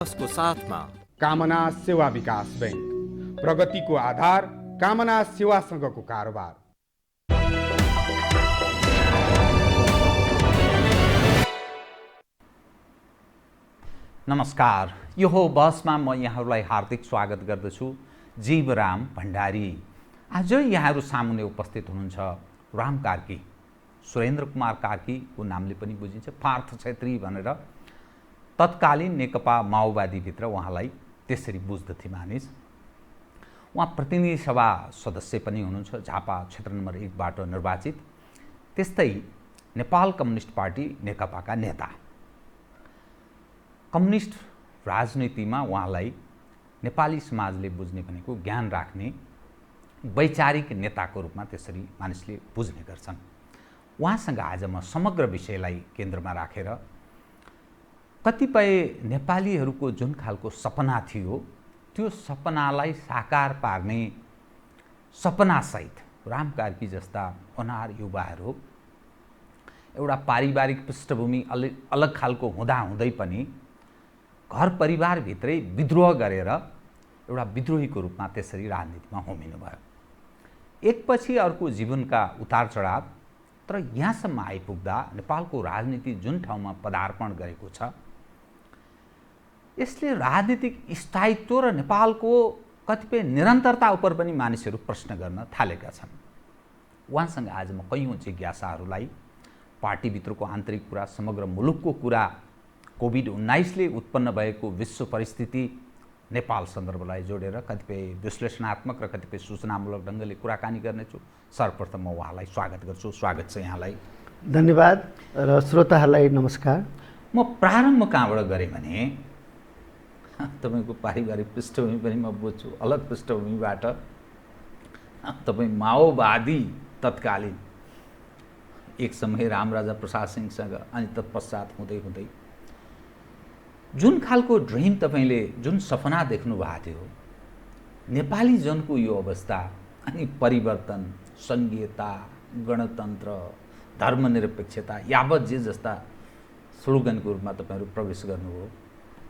उसको साथमा कामना सेवा विकास बैंक, प्रगतिको आधार कामना सेवासँगको कारोबार। नमस्कार, यो हो बसमा म यहाँहरूलाई हार्दिक स्वागत गर्दछु। जीवराम भण्डारी। आज यहाँहरू सामुन्ने उपस्थित हुनुहुन्छ राम कार्की, सुरेन्द्र कुमार कार्कीको नामले पनि बुझिन्छ, पार्थ छेत्री भनेर तत्कालीन नेकपा माओवादीभित्र उहाँलाई त्यसरी बुझ्दथे मानिस। उहाँ प्रतिनिधि सभा सदस्य पनि हुनुहुन्छ, झापा क्षेत्र नम्बर 1 बाट निर्वाचित। त्यस्तै नेपाल कम्युनिस्ट पार्टी नेकपाका नेता। कम्युनिस्ट राजनीतिमा उहाँलाई नेपाली समाजले बुझ्ने भनेको ज्ञान राख्ने वैचारिक नेताको रूपमा त्यसरी मानिसले बुझ्ने गर्छन्। उहाँसँग आज म समग्र विषयलाई केन्द्रमा राखेर कतिपय नेपालीहरूको जुन खालको सपना थियो त्यो सपनालाई साकार पार्ने सपनासहित राम कार्की जस्ता अनार युवाहरू एउटा पारिवारिक पृष्ठभूमि अलग खालको हुँदै पनि घर परिवारभित्रै विद्रोह गरेर एउटा विद्रोहीको रूपमा त्यसरी राजनीतिमा होमिनु भयो। एकपछि अर्को जीवनका उतार चढाव, तर यहाँसम्म आइपुग्दा नेपालको राजनीति जुन ठाउँमा पदार्पण गरेको छ यसले राजनीतिक स्थायित्व र नेपालको कतिपय निरन्तरता उपर पनि मानिसहरू प्रश्न गर्न थालेका छन्। उहाँसँग आज म कैयौँ जिज्ञासाहरूलाई पार्टीभित्रको आन्तरिक कुरा, समग्र मुलुकको कुरा, कोभिड-19ले उत्पन्न भएको विश्व परिस्थिति, नेपाल सन्दर्भलाई जोडेर कतिपय विश्लेषणात्मक र कतिपय सूचनामूलक ढङ्गले कुराकानी गर्नेछु। सर्वप्रथम म उहाँलाई स्वागत गर्छु। स्वागत छ यहाँलाई। धन्यवाद र श्रोताहरूलाई नमस्कार। म प्रारम्भ कहाँबाट गरेँ भने तपाईको पारिवारिक पृष्ठभूमि पनि म बुझ्छु। अलग पृष्ठभूमिबाट तपाईँ माओवादी तत्कालीन एक समय रामराजा प्रसाद सिंहसँग अनि तत्पश्चात हुँदै हुँदै जुन खालको ड्रिम तपाईँले जुन सपना देख्नु भएको थियो, नेपाली जनको यो अवस्था अनि परिवर्तन, सङ्घीयता, गणतन्त्र, धर्मनिरपेक्षता यावत जे जस्ता स्लोगनको रूपमा तपाईँहरू प्रवेश गर्नुभयो,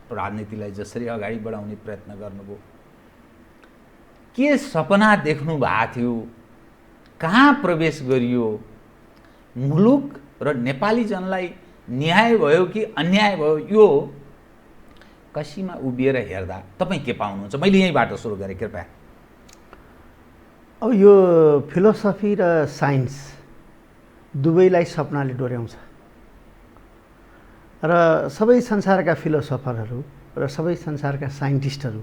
राजनीतिलाई जसरी अगाडि बढाउने प्रयत्न गर्नुभयो, के सपना देख्नु भएको थियो, कहाँ प्रवेश गरियो, मुलुक र नेपाली जनलाई न्याय भयो कि अन्याय भयो, यो कसीमा उभिएर हेर्दा तपाईँ के पाउनुहुन्छ? मैले यहीँबाट सुरु गरेँ, कृपया। अब यो फिलोसफी र साइन्स दुवैलाई सपनाले डोर्याउँछ र सबै संसारका फिलोसफरहरू र सबै संसारका साइन्टिस्टहरू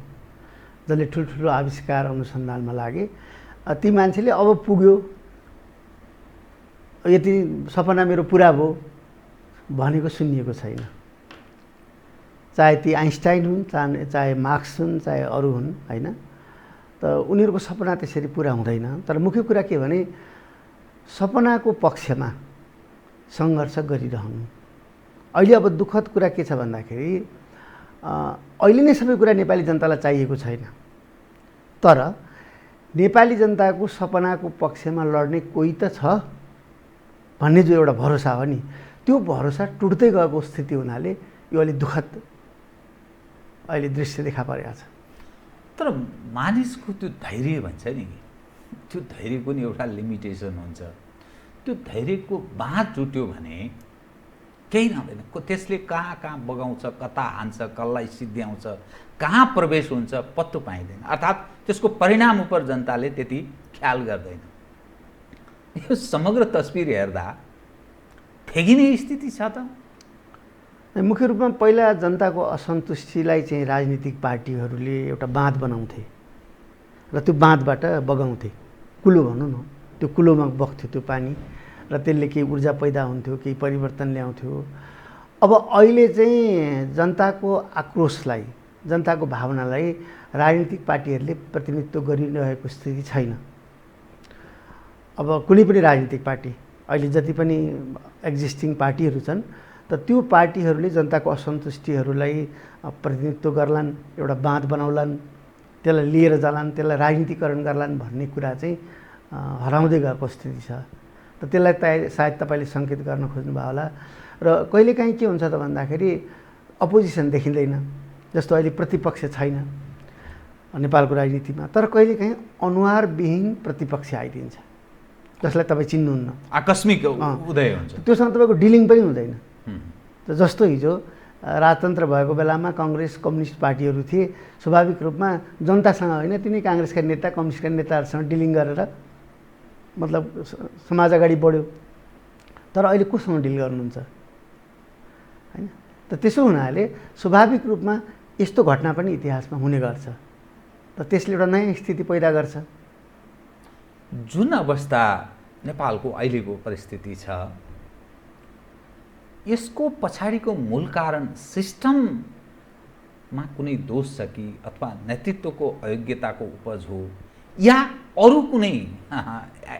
जसले ठुल्ठुलो आविष्कार अनुसन्धानमा लागे, ती मान्छेले अब पुग्यो, यति सपना मेरो पुरा भयो भनेको सुनिएको छैन। चाहे ती आइन्स्टाइन हुन्, चाहे मार्क्स हुन्, चाहे अरू हुन्, होइन, त उनीहरूको सपना त्यसरी पुरा हुँदैन। तर मुख्य कुरा के भने सपनाको पक्षमा सङ्घर्ष गरिरहनु। अहिले अब दुःखद कुरा के छ भन्दाखेरि अहिले नै सबै कुरा नेपाली जनतालाई चाहिएको छैन, तर नेपाली जनताको सपनाको पक्षमा लड्ने कोही त छ भन्ने जो एउटा भरोसा हो नि, त्यो भरोसा टुट्दै गएको स्थिति हुनाले यो अलिक दुःखद अहिले दृश्य देखा परेको छ। तर मानिसको त्यो धैर्य भन्छ नि, त्यो धैर्यको नि एउटा लिमिटेसन हुन्छ। त्यो धैर्यको बाँध टुट्यो भने केही नहुँदैन। त्यसले कहाँ कहाँ बगाउँछ, कता हान्छ, कसलाई सिद्ध्याउँछ, कहाँ प्रवेश हुन्छ पत्तो पाइँदैन। अर्थात् त्यसको परिणाम उप जनताले त्यति ख्याल गर्दैन। यो समग्र तस्बिर हेर्दा ठेगिने स्थिति छ त। मुख्य रूपमा पहिला जनताको असन्तुष्टिलाई चाहिँ राजनीतिक पार्टीहरूले एउटा बाँध बनाउँथे र त्यो बाँधबाट बगाउँथे, कुलो भनौँ न, त्यो कुलोमा बग्थ्यो त्यो पानी र त्यसले केही ऊर्जा पैदा हुन्थ्यो, केही परिवर्तन ल्याउँथ्यो। अब अहिले चाहिँ जनताको आक्रोशलाई, जनताको भावनालाई राजनीतिक पार्टीहरूले प्रतिनिधित्व गरिरहेको स्थिति छैन। अब कुनै पनि राजनीतिक पार्टी अहिले जति पनि एक्जिस्टिङ पार्टीहरू छन्, त त्यो पार्टीहरूले जनताको असन्तुष्टिहरूलाई प्रतिनिधित्व गर्लान्, एउटा बाँध बनाउलान्, त्यसलाई लिएर जालान्, त्यसलाई राजनीतिकरण गर्लान् भन्ने कुरा चाहिँ हराउँदै गएको स्थिति छ। त त्यसलाई सायद तपाईँले सङ्केत गर्न खोज्नुभयो होला। र कहिलेकाहीँ के हुन्छ त भन्दाखेरि अपोजिसन देखिँदैन, जस्तो अहिले प्रतिपक्ष छैन नेपालको राजनीतिमा, तर कहिलेकाहीँ अनुहारविहीन प्रतिपक्ष आइदिन्छ जसलाई तपाईँ चिन्नुहुन्न, आकस्मिक उदय हुन्छ, त्योसँग तपाईँको डिलिङ पनि हुँदैन। जस्तो हिजो राजतन्त्र भएको बेलामा काङ्ग्रेस कम्युनिस्ट पार्टीहरू थिए, स्वाभाविक रूपमा जनतासँग होइन तिनै काङ्ग्रेसका नेता कम्युनिस्टका नेताहरूसँग डिलिङ गरेर मतलब समाज अगाडि बढ्यो। तर अहिले कोसँग डिल गर्नुहुन्छ होइन? त त्यसो हुनाले स्वाभाविक रूपमा यस्तो घटना पनि इतिहासमा हुने गर्छ, र त्यसले एउटा नयाँ स्थिति पैदा गर्छ। जुन अवस्था नेपालको अहिलेको परिस्थिति छ, यसको पछाडिको मूल कारण सिस्टममा कुनै दोष छ कि अथवा नेतृत्वको अयोग्यताको उपज हो, या अरू कुनै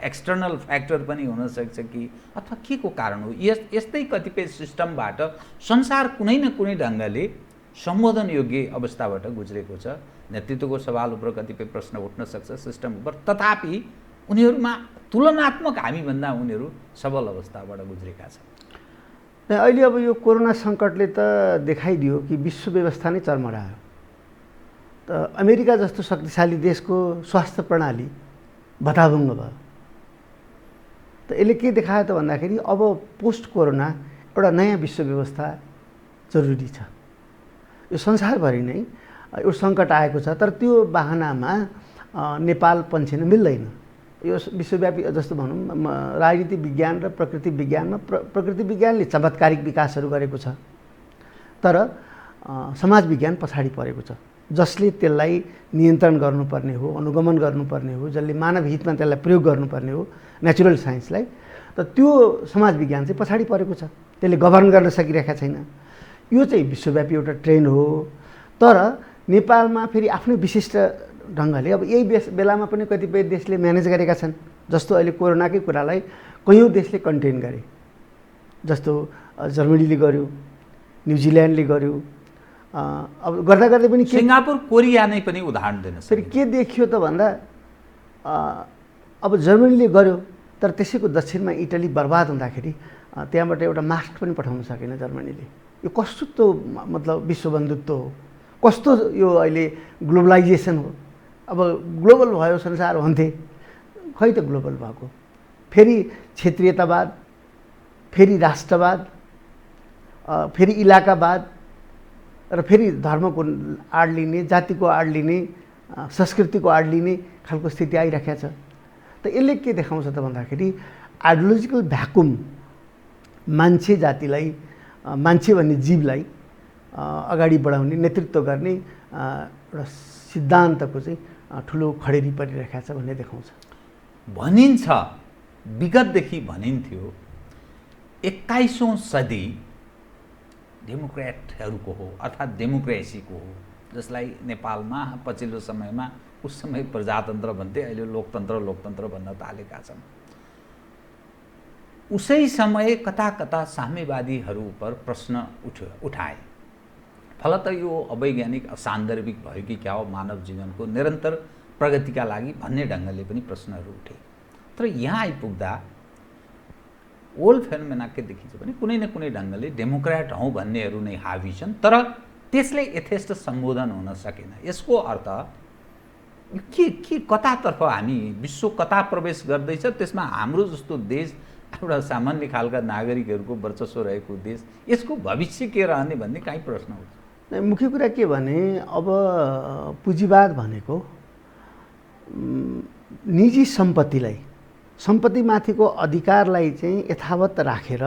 एक्सटर्नल फ्याक्टर पनि हुनसक्छ कि, अथवा के को कारण हो? यस्तै कतिपय सिस्टमबाट संसार कुनै न कुनै ढङ्गले सम्बोधन योग्य अवस्थाबाट गुज्रेको छ। नेतृत्वको सवाल उप कतिपय प्रश्न उठ्न सक्छ सिस्टम उप, तथापि उनीहरूमा तुलनात्मक हामीभन्दा उनीहरू सबल अवस्थाबाट गुज्रेका छन्। अहिले अब यो कोरोना सङ्कटले त देखाइदियो कि विश्व व्यवस्था नै चरमरायो। त अमेरिका जस्तो शक्तिशाली देशको स्वास्थ्य प्रणाली भताभुङ्ग भयो। त यसले के देखायो त भन्दाखेरि अब पोस्ट कोरोना एउटा नयाँ विश्व व्यवस्था जरुरी छ। यो संसारभरि नै यो सङ्कट आएको छ, तर त्यो बाहनामा नेपाल पन्छिन मिल्दैन। यो विश्वव्यापी जस्तो भनौँ राजनीति विज्ञान र प्रकृति विज्ञानमा प्रकृति विज्ञानले चमत्कारिक विकासहरू गरेको छ, तर समाज विज्ञान पछाडि परेको छ। जसले त्यसलाई नियन्त्रण गर्नुपर्ने हो, अनुगमन गर्नुपर्ने हो, जसले मानव हितमा त्यसलाई प्रयोग गर्नुपर्ने हो नेचुरल साइन्सलाई, त त्यो समाज विज्ञान चाहिँ पछाडि परेको छ, त्यसले गभर्न गर्न सकिरहेका छैन। यो चाहिँ विश्वव्यापी एउटा ट्रेन्ड हो। तर नेपालमा फेरि आफ्नै विशिष्ट ढङ्गले अब यही बेलामा पनि कतिपय देशले म्यानेज गरेका छन्। जस्तो अहिले कोरोनाकै कुरालाई कयौँ देशले कन्टेन गरे, जस्तो जर्मनीले गर्यो, न्युजिल्यान्डले गर्यो। अब गर्दा गर्दै पनि सिङ्गापुर कोरिया नै पनि उदाहरण दिन फेरि के देखियो त भन्दा अब जर्मनीले गर्यो, तर त्यसैको दक्षिणमा इटली बर्बाद हुँदाखेरि त्यहाँबाट एउटा मास्क पनि पठाउन सकेन जर्मनीले। यो कस्तो मतलब विश्व बन्धुत्व हो, कस्तो यो अहिले ग्लोबलाइजेसन हो। अब ग्लोबल भयो संसार भन्थे, खै त ग्लोबल भएको। फेरि क्षेत्रीयतावाद, फेरि राष्ट्रवाद, फेरि इलाकावाद, र फेरि धर्मको आड लिने, जातिको आड लिने, संस्कृतिको आड लिने खालको स्थिति आइराखेको छ। त यसले के देखाउँछ त भन्दाखेरि आइडियोलोजिकल भ्याकुम मान्छे जातिलाई, मान्छे भन्ने जीवलाई अगाडि बढाउने, नेतृत्व गर्ने एउटा सिद्धान्तको चाहिँ ठुलो खडेरी परिरहेको छ भन्ने देखाउँछ। भनिन्छ, विगतदेखि भनिन्थ्यो 21औं सदी डेमोक्रेटहरूको हो अर्थात् डेमोक्रेसीको हो, जसलाई नेपालमा पछिल्लो समयमा उस समय प्रजातन्त्र भन्थे, अहिले लोकतन्त्र भन्न थालेका छन्। उसै समय कता कता साम्यवादीहरू उप प्रश्न उठाए। फलत यो अवैज्ञानिक असान्दर्भिक भयो कि क्या हो, मानव जीवनको निरन्तर प्रगतिका लागि भन्ने ढङ्गले पनि प्रश्नहरू उठे। तर यहाँ आइपुग्दा ओल्ड फेनोमेना के देखिन्छ भने कुनै न कुनै ढङ्गले डेमोक्रेट हौँ भन्नेहरू नै हावी छन्, तर त्यसले यथेष्ट सम्बोधन हुन सकेन। यसको अर्थ के कतातर्फ हामी विश्व कता प्रवेश गर्दैछ, त्यसमा हाम्रो जस्तो देश एउटा सामान्य खालका नागरिकहरूको वर्चस्व रहेको देश, यसको भविष्य के रहने भन्ने काहीँ प्रश्न उठ्छ। मुख्य कुरा के भने अब पुँजीवाद भनेको निजी सम्पत्तिलाई, सम्पत्तिमाथिको अधिकारलाई चाहिँ यथावत राखेर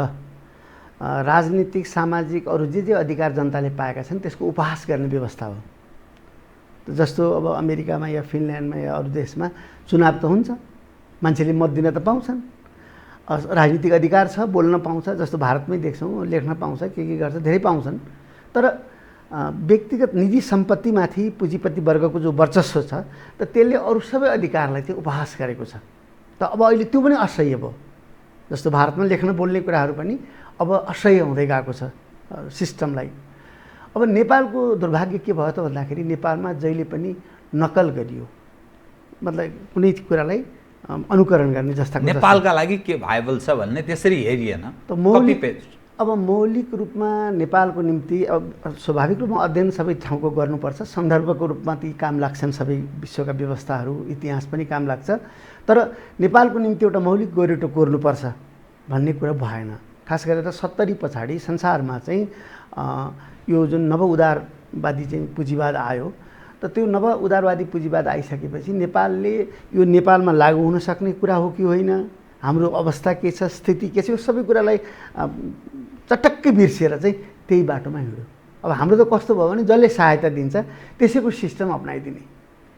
राजनीतिक, सामाजिक अरू जे अधिकार जनताले पाएका छन् त्यसको उपहास गर्ने व्यवस्था हो। जस्तो अब अमेरिकामा या फिनल्यान्डमा या अरू देशमा चुनाव त हुन्छ, मान्छेले मत दिन त पाउँछन्, राजनीतिक अधिकार छ, बोल्न पाउँछ। जस्तो भारतमै देख्छौँ, लेख्न पाउँछ, के गर्छ, धेरै पाउँछन्। तर व्यक्तिगत निजी सम्पत्तिमाथि पुँजीपति वर्गको जो वर्चस्व छ त त्यसले अरू सबै अधिकारलाई चाहिँ उपहास गरेको छ। त अब अहिले त्यो पनि असह्य भयो। जस्तो भारतमा लेख्न बोल्ने कुराहरू पनि अब असह्य हुँदै गएको छ सिस्टमलाई। अब नेपालको दुर्भाग्य के भयो त भन्दाखेरि नेपालमा जहिले पनि नकल गरियो, मतलब कुनै कुरालाई अनुकरण गर्ने जस्ता नेपालका लागि के भाइबल छ भन्ने त्यसरी हेरिएन। अब मौलिक रूपमा नेपालको निम्ति अब स्वाभाविक रूपमा अध्ययन सबै ठाउँको गर्नुपर्छ, सन्दर्भको रूपमा ती काम लाग्छन्, सबै विश्वका व्यवस्थाहरू इतिहास पनि काम लाग्छ, तर नेपालको निम्ति एउटा मौलिक गोरेटो कोर्नुपर्छ भन्ने कुरा भएन। खास गरेर 70 पछाडि संसारमा चाहिँ यो जुन नव उदारवादी चाहिँ पुँजीवाद आयो, त त्यो नव उदारवादी पुँजीवाद आइसकेपछि नेपालले यो नेपालमा लागू हुन सक्ने कुरा हो कि होइन, हाम्रो अवस्था के छ, स्थिति के छ, यो सबै कुरालाई चटक्कै बिर्सिएर चाहिँ त्यही बाटोमा हिँड्यो। अब हाम्रो त कस्तो भयो भने जसले सहायता दिन्छ त्यसैको सिस्टम अपनाइदिने,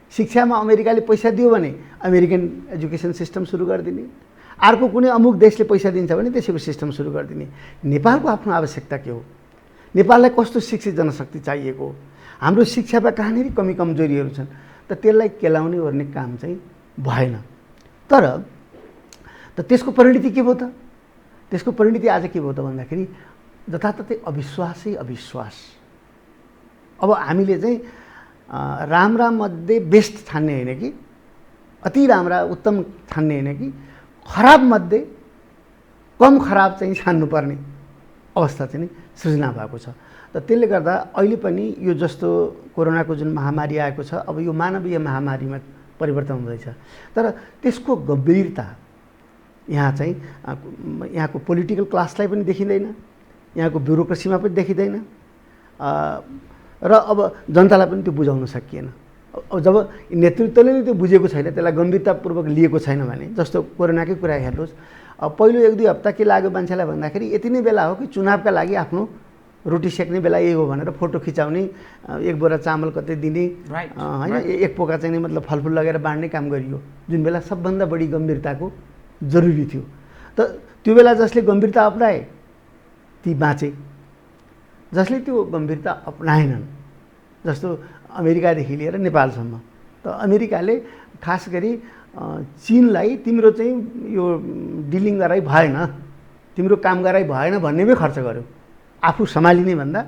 शिक्षामा अमेरिकाले पैसा दियो भने अमेरिकन एजुकेसन सिस्टम सुरु गरिदिने, अर्को कुनै अमुक देशले पैसा दिन्छ भने त्यसैको सिस्टम सुरु गरिदिने। नेपालको आफ्नो आवश्यकता के हो, नेपाललाई कस्तो शिक्षित जनशक्ति चाहिएको, हाम्रो शिक्षामा कहाँनिर कमी कमजोरीहरू छन्, त त्यसलाई केलाउने ओर्ने काम चाहिँ भएन। तर त्यसको परिणति के भयो त? त्यसको परिणति आज के भयो त भन्दाखेरि जताततै अविश्वासै अविश्वास। अब हामीले चाहिँ राम्रा मध्ये बेस्ट ठान्ने होइन कि, अति राम्रा उत्तम ठान्ने होइन कि, खराब मध्ये कम खराब चाहिँ छान्नुपर्ने अवस्था चाहिँ सृजना भएको छ। त त्यसले गर्दा अहिले पनि यो जस्तो कोरोनाको जुन महामारी आएको छ, अब यो मानवीय महामारीमा परिवर्तन हुँदैछ, तर त्यसको गम्भीरता यहाँ चाहिँ यहाँको पोलिटिकल क्लासलाई पनि देखिँदैन, यहाँको ब्युरोक्रेसीमा पनि देखिँदैन, र अब जनतालाई पनि त्यो बुझाउन सकिएन। अब जब नेतृत्वले नै त्यो बुझेको छैन, त्यसलाई गम्भीरतापूर्वक लिएको छैन भने, जस्तो कोरोनाकै कुरा हेर्नुहोस्, अब पहिलो 1-2 हप्ता के लाग्यो मान्छेलाई भन्दाखेरि यति नै बेला हो कि चुनावका लागि आफ्नो रोटी सेक्ने बेला यही हो भनेर फोटो खिचाउने, 1 बोरा चामल कतै दिने, होइन, 1 पोका चाहिँ मतलब फलफुल लगेर बाँड्ने काम गरियो, जुन बेला सबभन्दा बढी गम्भीरताको जरुरी थियो। त त्यो बेला जसले गम्भीरता अपनाए ती बाँचे, जसले त्यो गम्भीरता अपनाएनन्, जस्तो अमेरिकादेखि लिएर नेपालसम्म, त अमेरिकाले खास गरी चीनलाई तिम्रो चाहिँ यो डिलिङ गराइ भएन, तिम्रो काम गराइ भएन भन्नेमै खर्च गर्यो, आफू सम्हालिने भन्दा,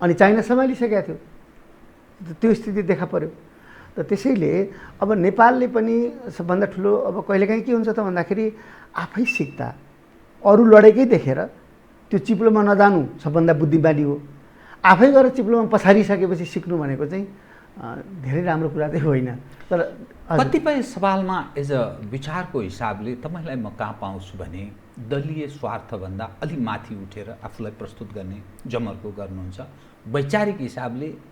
अनि चाइना सम्हालिसकेको थियो। त्यो स्थिति देखा पर्यो। त त्यसैले अब नेपालले पनि सबभन्दा ठुलो अब कहिलेकाहीँ के हुन्छ त भन्दाखेरि आफै सिक्दा अरू लडेकै देखेर त्यो चिप्लोमा नजानु सबभन्दा बुद्धिमानी हो। आफै गएर चिप्लोमा पछारिसकेपछि सिक्नु भनेको चाहिँ धेरै राम्रो कुरा चाहिँ होइन। तर कतिपय सवालमा एज अ विचारको हिसाबले तपाईँलाई म कहाँ पाउँछु भने दलीय स्वार्थभन्दा अलि माथि उठेर आफूलाई प्रस्तुत गर्ने जमर्को गर्नुहुन्छ। वैचारिक हिसाबले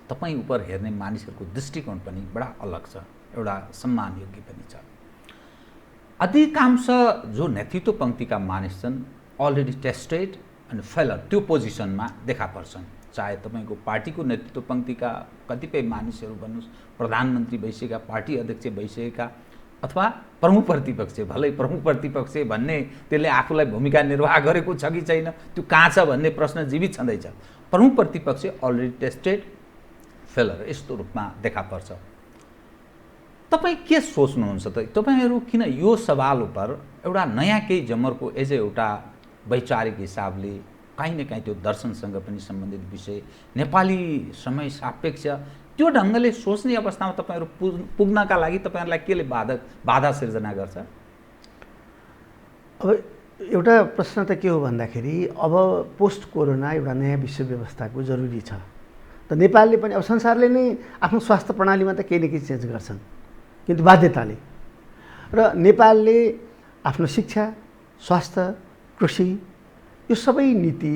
तपाईँ उप हेर्ने मानिसहरूको दृष्टिकोण पनि बडा अलग छ, एउटा सम्मान योग्य पनि छ। अधिकांश जो नेतृत्व पङ्क्तिका मानिस छन् अलरेडी टेस्टेड अनि फेलर त्यो पोजिसनमा देखा पर्छन्। चाहे तपाईँको पार्टीको नेतृत्व पङ्क्तिका कतिपय मानिसहरू भन्नुहोस्, प्रधानमन्त्री भइसकेका, पार्टी अध्यक्ष भइसकेका, अथवा प्रमुख प्रतिपक्ष, भलै प्रमुख प्रतिपक्ष भन्ने त्यसले आफूलाई भूमिका निर्वाह गरेको छ कि छैन त्यो कहाँ छ भन्ने प्रश्न जीवित छँदैछ। प्रमुख प्रतिपक्ष अलरेडी टेस्टेड फेलर यस्तो रूपमा देखा पर्छ। तपाईँ के सोच्नुहुन्छ त? तपाईँहरू किन यो सवाल उप एउटा नयाँ केही जमर्को एज एउटा वैचारिक हिसाबले काहीँ न काहीँ त्यो दर्शनसँग पनि सम्बन्धित विषय, नेपाली समय सापेक्ष त्यो ढङ्गले सोच्ने अवस्थामा तपाईँहरू पुग्नका लागि तपाईँहरूलाई केले बाधा सिर्जना गर्छ? अब एउटा प्रश्न त के हो भन्दाखेरि अब पोस्ट कोरोना एउटा नयाँ विश्व व्यवस्थाको जरुरी छ। त नेपालले पनि अब संसारले नै आफ्नो स्वास्थ्य प्रणालीमा त केही न केही चेन्ज गर्छन्, किन्तु बाध्यताले, र नेपालले आफ्नो शिक्षा, स्वास्थ्य, कृषि यो सबै नीति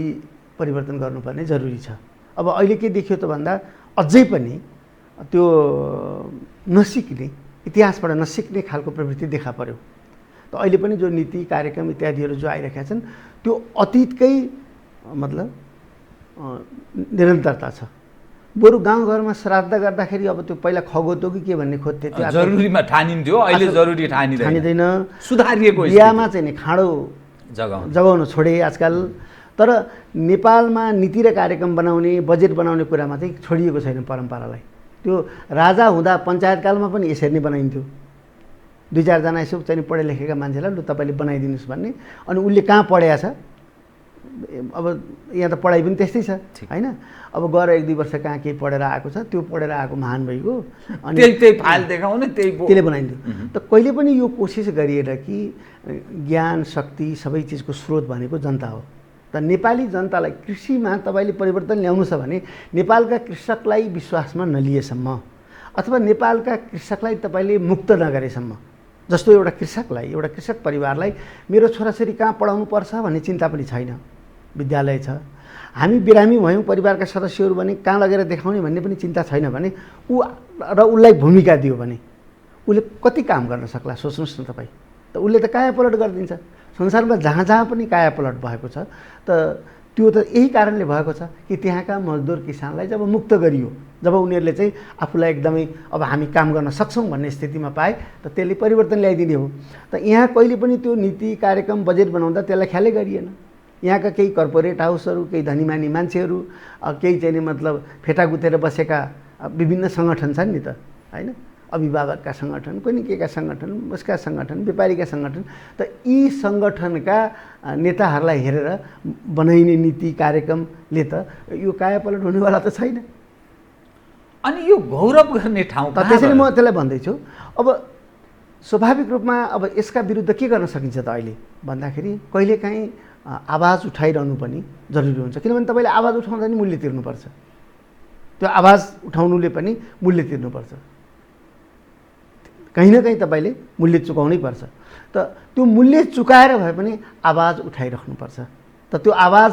परिवर्तन गर्नुपर्ने जरुरी छ। अब अहिले के देखियो त भन्दा अझै पनि त्यो नसिक्ने, इतिहासबाट नसिक्ने खालको प्रवृत्ति देखा पर्यो। त अहिले पनि जो नीति कार्यक्रम इत्यादिहरू जो आइरहेका छन् त्यो अतीतकै मतलब निरन्तरता छ। बरु गाउँघरमा श्राद्ध गर्दाखेरि अब त्यो पहिला खगोतो कि के भन्ने खोज्थे, त्यो जरुरीमा ठानिन्थ्यो, अहिले जरुरी ठानिँदैन, सुधारिएको बिहामा चाहिँ नि खाँडो जगाउन छोडे आजकल। तर नेपालमा नीति र कार्यक्रम बनाउने, बजेट बनाउने कुरामा चाहिँ छोडिएको छैन परम्परालाई। त्यो राजा हुँदा पञ्चायतकालमा पनि यसरी नै बनाइन्थ्यो, 2-4 जना यसो चाहिँ पढे लेखेका मान्छेलाई लु तपाईँले बनाइदिनुहोस् भन्ने। अनि उसले कहाँ पढेको छ? अब यहाँ त पढाइ पनि त्यस्तै छ होइन। अब गएर 1-2 वर्ष कहाँ केही पढेर आएको छ, त्यो पढेर आएको महान भइगयो, अनि त्यही फाइल देखाउने त्यसले बनाइन्थ्यो। त कहिले पनि यो कोसिस गरिएर कि ज्ञान, शक्ति, सबै चिजको स्रोत भनेको जनता हो, त नेपाली जनतालाई कृषिमा तपाईँले परिवर्तन ल्याउनु छ भने नेपालका कृषकलाई विश्वासमा नलिएसम्म अथवा नेपालका कृषकलाई तपाईँले मुक्त नगरेसम्म, जस्तो एउटा कृषक परिवारलाई मेरो छोराछोरी कहाँ पढाउनु पर्छ भन्ने चिन्ता पनि छैन, विद्यालय छ, हामी बिरामी भयौँ परिवारका सदस्यहरू भने कहाँ लगेर देखाउने भन्ने पनि चिन्ता छैन भने उसलाई भूमिका दियो भने उसले कति काम गर्न सक्ला सोच्नुहोस् न तपाईँ। त उसले त कायापलट गरिदिन्छ। संसारमा जहाँ जहाँ पनि कायापलट भएको छ त त्यो त यही कारणले भएको छ कि त्यहाँका मजदुर किसानलाई जब मुक्त गरियो, जब उनीहरूले चाहिँ आफूलाई एकदमै अब हामी काम गर्न सक्छौँ भन्ने स्थितिमा पाए त त्यसले परिवर्तन ल्याइदिने हो। त यहाँ कहिले पनि त्यो नीति कार्यक्रम बजेट बनाउँदा त्यसलाई ख्यालै गरिएन। यहाँका केही कर्पोरेट हाउसहरू, केही धनीमानी मान्छेहरू, केही चाहिँ मतलब फेटा गुतेर बसेका विभिन्न सङ्गठन छन् नि त, होइन, अभिभावकका सङ्गठन, कुनै केका सङ्गठन, उसका सङ्गठन, व्यापारीका सङ्गठन, त यी सङ्गठनका नेताहरूलाई हेरेर बनाइने नीति कार्यक्रमले त यो कायापलट हुनेवाला त छैन। अनि यो गौरव गर्ने ठाउँ त्यसैले म त्यसलाई भन्दैछु। अब स्वाभाविक रूपमा अब यसका विरुद्ध के गर्न सकिन्छ त अहिले भन्दाखेरि कहिलेकाहीँ आवाज उठाइरहनु पनि जरुरी हुन्छ, किनभने तपाईँले आवाज उठाउँदा नि मूल्य तिर्नुपर्छ, त्यो आवाज उठाउनुले पनि मूल्य तिर्नुपर्छ, कहीँ न कहीँ तपाईँले मूल्य चुकाउनै पर्छ। त त्यो मूल्य चुकाएर भए पनि आवाज उठाइराख्नुपर्छ। त त्यो आवाज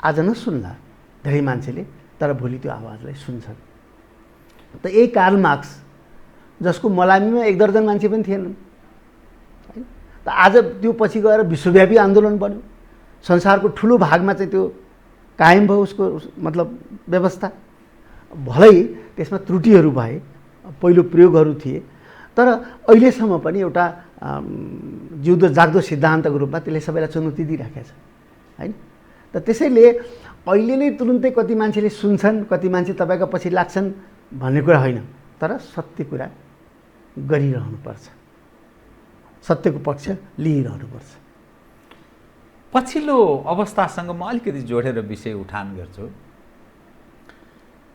आज नसुन्ला धेरै मान्छेले, तर भोलि त्यो आवाजलाई सुन्छन्। त यही कार्ल मार्क्स जसको मलामीमा 1 दर्जन मान्छे पनि थिएनन्, त आज त्यो पछि गएर विश्वव्यापी आन्दोलन बन्यो, संसारको ठुलो भागमा चाहिँ त्यो कायम भयो उसको मतलब व्यवस्था। भलै त्यसमा त्रुटिहरू भए, पहिलो प्रयोगहरू थिए, तर अहिलेसम्म पनि एउटा जिउँदो जाग्दो सिद्धान्तको रूपमा त्यसले सबैलाई चुनौती दिइराखेको छ, होइन। त त्यसैले अहिले नै तुरुन्तै कति मान्छेले सुन्छन्, कति मान्छे तपाईँको पछि लाग्छन् भन्ने कुरा होइन, तर सत्य कुरा गरिरहनुपर्छ, सत्यको पक्ष लिइरहनुपर्छ। पछिल्लो अवस्थासँग म अलिकति जोडेर विषय उठान गर्छु।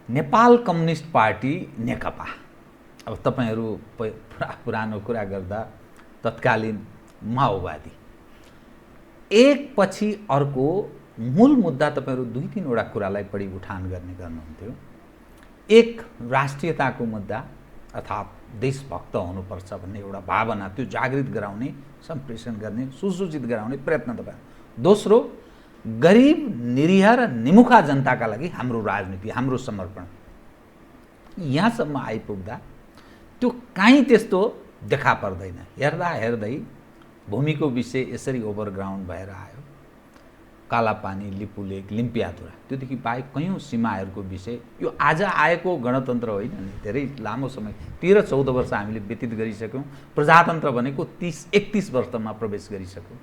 नेपाल कम्युनिस्ट पार्टी नेकपा, अब तपाईँहरू पुरानो कुरा गर्दा तत्कालीन माओवादी, एक पछि अर्को मूल मुद्दा तपाईँहरू 2-3वटा कुरालाई बढी उठान गर्नुहुन्थ्यो। एक राष्ट्रियताको मुद्दा अर्थात् देशभक्त हुनुपर्छ भन्ने एउटा भावना, त्यो जागृत गराउने, सम्प्रेषण गर्ने, सुसूचित गराउने प्रयत्न तपाईँ। दोस्रो, गरिब निरीह र निमुखा जनताका लागि हाम्रो राजनीति, हाम्रो समर्पण। यहाँसम्म आइपुग्दा त्यो काहीँ त्यस्तो देखा पर्दैन। हेर्दा हेर्दै भूमिको विषय यसरी ओभरग्राउन्ड भएर आयो, कालापानी, लिपुलेक, लिम्पियाधुरा, त्योदेखि बाहेक कयौँ सीमाहरूको विषय। यो आज आएको गणतन्त्र होइन नि, धेरै लामो समय 13-14 वर्ष हामीले व्यतीत गरिसक्यौँ। प्रजातन्त्र भनेको 30-31 वर्षमा प्रवेश गरिसक्यौँ,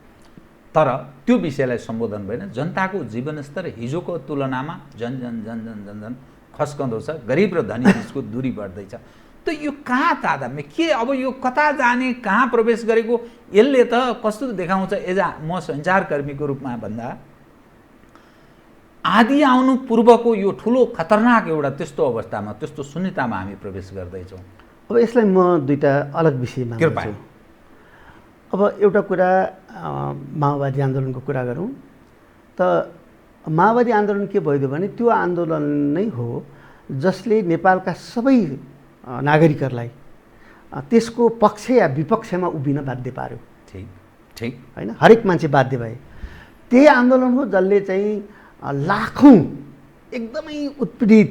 तर त्यो विषयलाई सम्बोधन भएन। जनताको जीवनस्तर हिजोको तुलनामा झन झन झन झन झन झन खस्कँदो छ, गरिब र धनी बिचको दूरी बढ्दैछ। त यो कहाँ तादात्म्य के, अब यो कता जाने, कहाँ प्रवेश गरेको, यसले त कस्तो देखाउँछ। म सञ्चारकर्मीको रूपमा भन्दा आदि आउनु पूर्वको यो ठुलो खतरनाक एउटा त्यस्तो अवस्थामा, त्यस्तो शून्यतामा हामी प्रवेश गर्दैछौँ। अब यसलाई म दुईटा अलग विषयमा भन्छु। अब एउटा कुरा माओवादी आन्दोलनको कुरा गरौँ त माओवादी आन्दोलन के भइदियो भने त्यो आन्दोलन नै हो जसले नेपालका सबै नागरिकहरूलाई त्यसको पक्ष या विपक्षमा उभिन बाध्य पार्यो। ठिक ठिक, होइन, हरेक मान्छे बाध्य भए। त्यही आन्दोलन हो जसले चाहिँ लाखौँ एकदमै उत्पीडित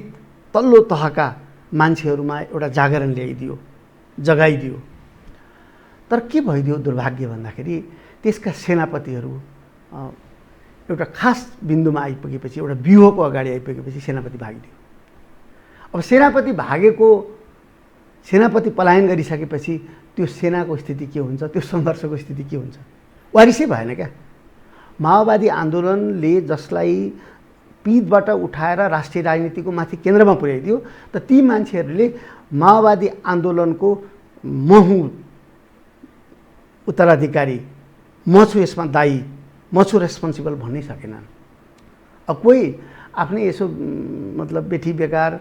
तल्लो तहका मान्छेहरूमा एउटा जागरण ल्याइदियो, जगाइदियो। तर के भइदियो दुर्भाग्य भन्दाखेरि त्यसका सेनापतिहरू एउटा खास बिन्दुमा आइपुगेपछि, एउटा व्यूहको अगाडि आइपुगेपछि सेनापति भागिदियो। अब सेनापति पलायन गरिसकेपछि त्यो सेनाको स्थिति के हुन्छ, त्यो सङ्घर्षको स्थिति के हुन्छ, वारिसै भएन क्या। माओवादी आन्दोलनले जसलाई पिँधबाट उठाएर राष्ट्रिय राजनीतिको माथि केन्द्रमा पुर्याइदियो, त ती मान्छेहरूले माओवादी आन्दोलनको म हुँ उत्तराधिकारी, म छु यसमा दायी, म छु रेस्पोन्सिबल भन्नै सकेनन्। अब कोही आफ्नै यसो मतलब बेटी बेकार,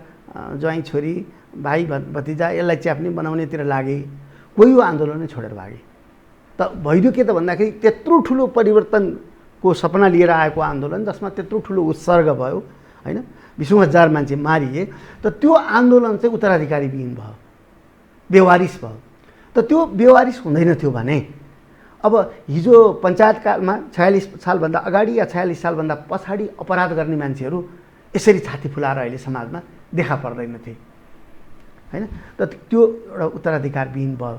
ज्वाइँ छोरी, भाइ भतिजा यसलाई च्याप्ने बनाउनेतिर लागे, कोही यो आन्दोलनै छोडेर भागे। त भइदियो के त भन्दाखेरि त्यत्रो ठुलो परिवर्तनको को सपना लिएर आएको आन्दोलन जसमा त्यत्रो ठुलो उत्सर्ग भयो होइन, 20,000 मान्छे मारिए, त त्यो आन्दोलन चाहिँ उत्तराधिकारीविहीन भयो, बेवारिस भयो। त त्यो बेवारिस हुँदैन थियो भने अब हिजो पञ्चायतकालमा 46 सालभन्दा अगाडि या 46 सालभन्दा पछाडि अपराध गर्ने मान्छेहरू यसरी छाती फुलाएर अहिले समाजमा देखा पर्दैनथे होइन। त त्यो एउटा उत्तराधिकारविहीन भयो।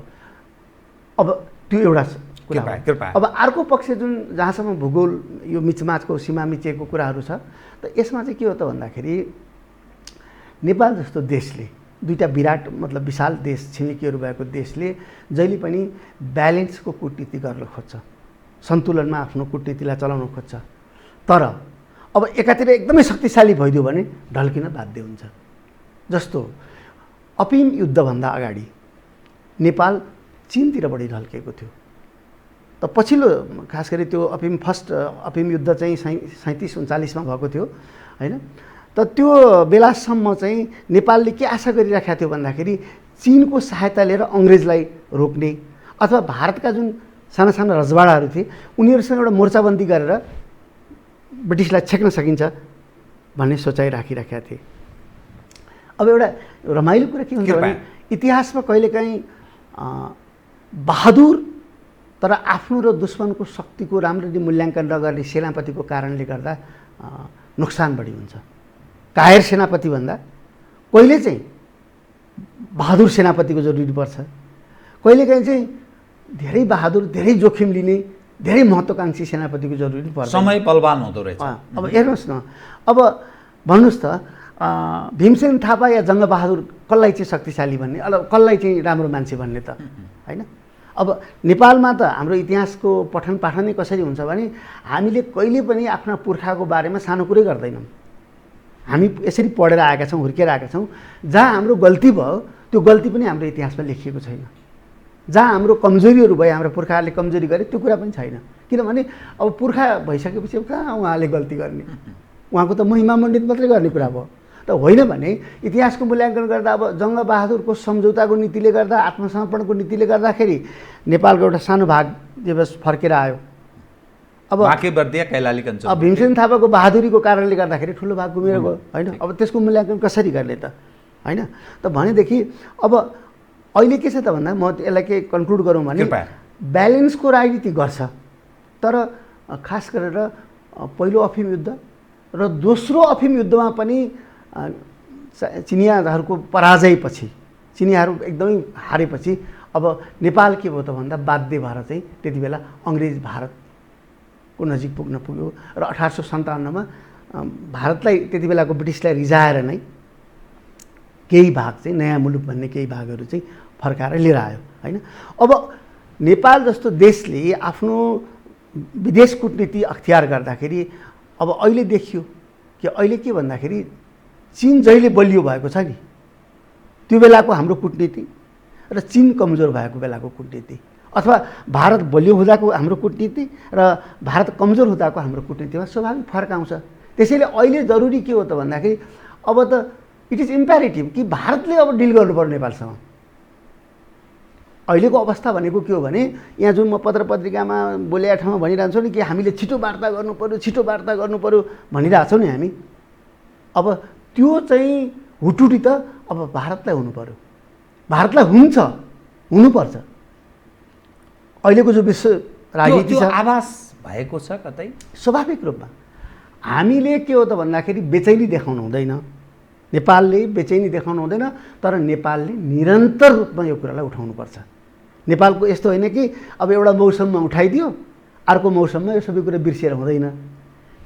अब त्यो एउटा कुरा कृपा। अब अर्को पक्ष जुन जहाँसम्म भूगोल यो मिचमाचको सीमा मिचेको कुराहरू छ, त यसमा चाहिँ के हो त भन्दाखेरि नेपाल जस्तो देशले, दुईटा विराट मतलब विशाल देश छिमेकीहरू भएको देशले जहिले पनि ब्यालेन्सको कूटनीति गर्न खोज्छ, सन्तुलनमा आफ्नो कूटनीतिलाई चलाउन खोज्छ। तर अब एकातिर एकदमै शक्तिशाली भइदियो भने ढल्किन बाध्य हुन्छ। जस्तो अफिम युद्धभन्दा अगाडि नेपाल चीनतिर बढी ढल्किएको थियो। त पछिल्लो खास गरी त्यो फर्स्ट अफिम युद्ध चाहिँ 37-39 भएको थियो होइन। त त्यो बेलासम्म चाहिँ नेपालले के आशा गरिराखेको थियो भन्दाखेरि चीनको सहायता लिएर अङ्ग्रेजलाई रोक्ने अथवा भारतका जुन साना साना रजवाडाहरू थिए उनीहरूसँग एउटा मोर्चाबन्दी गरेर ब्रिटिसलाई छेक्न सकिन्छ भन्ने सोचाइ राखिराखेका थिए। अब एउटा रमाइलो कुरा के हुन्छ भने इतिहासमा कहिलेकाहीँ बहादुर तर आफ्नो र दुश्मनको शक्तिको राम्ररी मूल्याङ्कन नगर्ने सेनापतिको कारणले गर्दा नोक्सान बढी हुन्छ। कायर सेनापतिभन्दा कहिले चाहिँ बहादुर सेनापतिको जरुरी पर्छ, कहिलेकाहीँ चाहिँ धेरै बहादुर, धेरै जोखिम लिने, धेरै महत्त्वकाङ्क्षी सेनापतिको जरुरी पर्छ। समय बलवान हुँदो रहेछ। अब हेर्नुहोस् न, अब भन्नुहोस् त भीमसेन थापा या जङ्गबहादुर कसलाई चाहिँ शक्तिशाली भन्ने, कसलाई चाहिँ राम्रो मान्छे भन्ने त होइन। अब नेपालमा त हाम्रो इतिहासको पठन पाठन कसरी हुन्छ भने हामीले कहिले पनि आफ्ना पुर्खाको बारेमा सानो कुरै गर्दैनौँ। हामी यसरी पढेर आएका छौँ, हुर्केर आएका छौँ। जहाँ हाम्रो गल्ती भयो त्यो गल्ती पनि हाम्रो इतिहासमा लेखिएको छैन। जहाँ हाम्रो कमजोरीहरू भयो, हाम्रो पुर्खाहरूले कमजोरी गरे त्यो कुरा पनि छैन। किनभने अब पुर्खा भइसकेपछि कहाँ उहाँले गल्ती गर्ने, उहाँको त महिमामण्डित मात्रै गर्ने कुरा भयो। त होइन भने इतिहासको मूल्याङ्कन गर्दा अब जङ्गबहादुरको सम्झौताको नीतिले गर्दा, आत्मसमर्पणको नीतिले गर्दाखेरि नेपालको एउटा सानो भाग जे बस फर्केर आयो। अब बाँके बर्दिया कैलाली कञ्चन, अब भीमसेन थापाको बहादुरीको कारणले गर्दाखेरि ठुलो भाग गुमेर गयो होइन। अब त्यसको मूल्याङ्कन कसरी गर्ने त होइन। त भनेदेखि अब अहिले के छ त भन्दा म यसलाई के कन्क्लुड गरौँ भने ब्यालेन्सको राजनीति गर्छ, तर खास गरेर पहिलो अफिम युद्ध र दोस्रो अफिम युद्धमा पनि चिनियाहरूको पराजयपछि, चिनियाहरू एकदमै हारेपछि अब नेपाल के भयो त भन्दा बाध्य भएर चाहिँ त्यति बेला अङ्ग्रेज भारतको नजिक पुग्न पुग्यो र 1857मा भारतलाई त्यति बेलाको ब्रिटिसलाई रिजाएर नै केही भाग चाहिँ नयाँ मुलुक भन्ने केही भागहरू चाहिँ फर्काएर लिएर आयो होइन। अब नेपाल जस्तो देशले आफ्नो विदेश कूटनीति अख्तियार गर्दाखेरि अब अहिले देखियो कि अहिले के भन्दाखेरि चीन जहिले बलियो भएको छ नि त्यो बेलाको हाम्रो कूटनीति र चीन कमजोर भएको बेलाको कूटनीति, अथवा भारत बलियो हुँदाको हाम्रो कूटनीति र भारत कमजोर हुँदाको हाम्रो कूटनीतिमा स्वाभाविक फरक आउँछ। त्यसैले अहिले जरुरी के हो त भन्दाखेरि अब त इट इज इम्पेरेटिभ कि भारतले अब डिल गर्नु पर्यो नेपालसँग। अहिलेको अवस्था भनेको के हो भने यहाँ जुन म पत्र पत्रिकामा बोलेका ठाउँमा भनिरहन्छौँ नि कि हामीले छिटो वार्ता गर्नु पर्यो, छिटो वार्ता गर्नु पर्यो भनिरहेछौँ नि हामी। अब त्यो चाहिँ हुटुटी त अब भारतलाई हुनु पर्यो, भारतलाई हुन्छ, हुनुपर्छ। अहिलेको जो विश्व राजनीति छ आभास भएको छ कतै स्वाभाविक रूपमा हामीले के हो त भन्दाखेरि बेचैनी देखाउनु हुँदैन, नेपालले बेचैनी देखाउनु हुँदैन, तर नेपालले निरन्तर रूपमा यो कुरालाई उठाउनुपर्छ। नेपालको यस्तो होइन कि अब एउटा मौसममा उठाइदियो अर्को मौसममा यो सबै कुरा बिर्सिएर हुँदैन।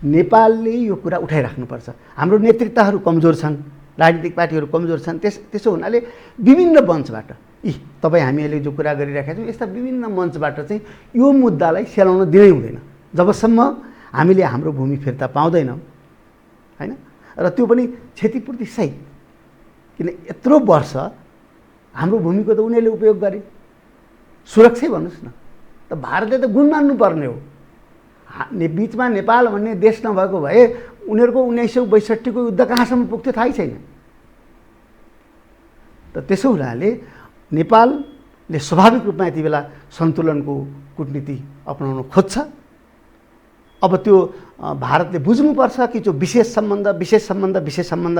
नेपालले यो कुरा उठाइराख्नुपर्छ। हाम्रो नेतृत्वहरू कमजोर छन्, राजनीतिक पार्टीहरू कमजोर छन्, त्यसो हुनाले विभिन्न मञ्चबाट तपाईँ हामीले जो कुरा गरिरहेका छौँ यस्ता विभिन्न मञ्चबाट चाहिँ यो मुद्दालाई सेलाउन दिनै हुँदैन जबसम्म हामीले हाम्रो भूमि फिर्ता पाउँदैनौँ होइन। र त्यो पनि क्षतिपूर्ति सहित, किन यत्रो वर्ष हाम्रो भूमिको त उनीहरूले उपयोग गरे, सुरक्षै भन्नुहोस् न। त भारतले त गुण मान्नुपर्ने हो। बिचमा नेपाल भन्ने देश नभएको भए उनीहरूको 1962को युद्ध कहाँसम्म पुग्थ्यो थाहै छैन। त त्यसो हुनाले नेपालले स्वाभाविक रूपमा यति बेला सन्तुलनको कूटनीति अपनाउन खोज्छ अब त्यो भारतले बुझ्नुपर्छ कि जो विशेष सम्बन्ध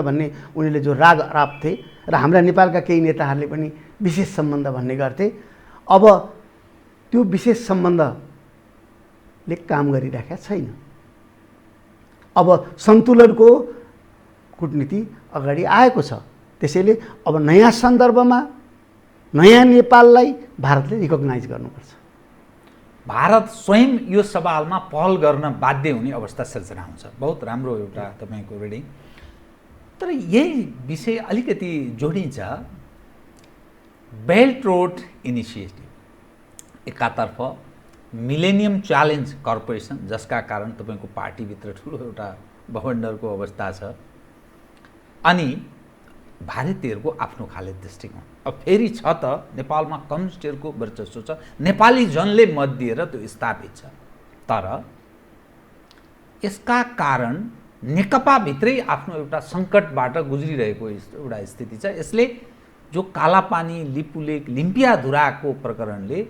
भन्ने उनीहरूले जो राग राप्थे र हाम्रा नेपालका केही नेताहरूले पनि विशेष सम्बन्ध भन्ने गर्थे। अब त्यो विशेष सम्बन्धले काम गरिरहेका छैन। अब सन्तुलनको कूटनीति अगाडि आएको छ। त्यसैले अब नयाँ सन्दर्भमा नयाँ नेपाललाई भारतले रिकग्नाइज गर्नुपर्छ। भारत स्वयं यो सवालमा पहल गर्न बाध्य हुने अवस्था सिर्जना हुन्छ। बहुत राम्रो एउटा तपाईँको रिडिङ। तर यही विषय अलिकति जोडिन्छ। बेल्ट रोड इनिसिएटिभ एकातर्फ मिलेनियम च्यालेन्ज कर्पोरेसन, जसका कारण तपाईँको पार्टीभित्र ठुलो एउटा बवण्डरको अवस्था छ, अनि भारतीयहरूको आफ्नो खाले दृष्टिकोण। अब फेरि छ त नेपालमा कम्युनिस्टहरूको वर्चस्व छ, नेपाली जनले मत दिएर त्यो स्थापित छ। तर यसका कारण नेकपाभित्रै आफ्नो एउटा सङ्कटबाट गुज्रिरहेको एउटा स्थिति छ। यसले जो कालापानी, लिपुलेक, लिम्पियाधुराको प्रकरणले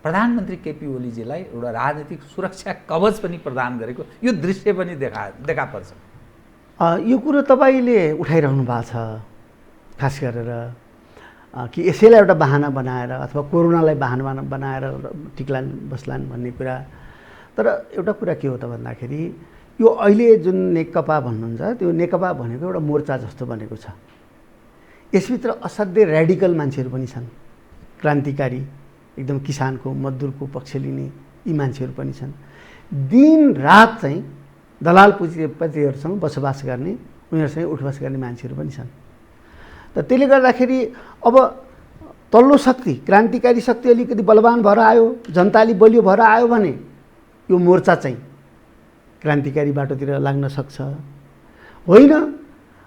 प्रधानमन्त्री केपी ओलीजीलाई एउटा राजनीतिक सुरक्षा कवच पनि प्रदान गरेको यो दृश्य पनि देखा पर्छ। यो कुरो तपाईँले उठाइरहनु भएको छ, खास गरेर कि यसैलाई एउटा बाहना बनाएर अथवा कोरोनालाई बाहना बनाएर टिक्लान् बस्लान् भन्ने कुरा। तर एउटा कुरा के हो त भन्दाखेरि यो अहिले जुन नेकपा भन्नुहुन्छ त्यो नेकपा भनेको एउटा मोर्चा जस्तो बनेको छ। यसभित्र असाध्यै र्याडिकल मान्छेहरू पनि छन्, क्रान्तिकारी, एकदम किसानको मजदुरको पक्ष लिने यी मान्छेहरू पनि छन्। दिन रात चाहिँ दलाल पुँजीपतिहरूसँग बसोबास गर्ने, उनीहरूसँग उठबस गर्ने मान्छेहरू पनि छन्। त त्यसले गर्दाखेरि अब तल्लो शक्ति, क्रान्तिकारी शक्ति अलिकति बलवान भएर आयो, जनता अलि बलियो भएर आयो भने यो मोर्चा चाहिँ क्रान्तिकारी बाटोतिर लाग्न सक्छ। होइन,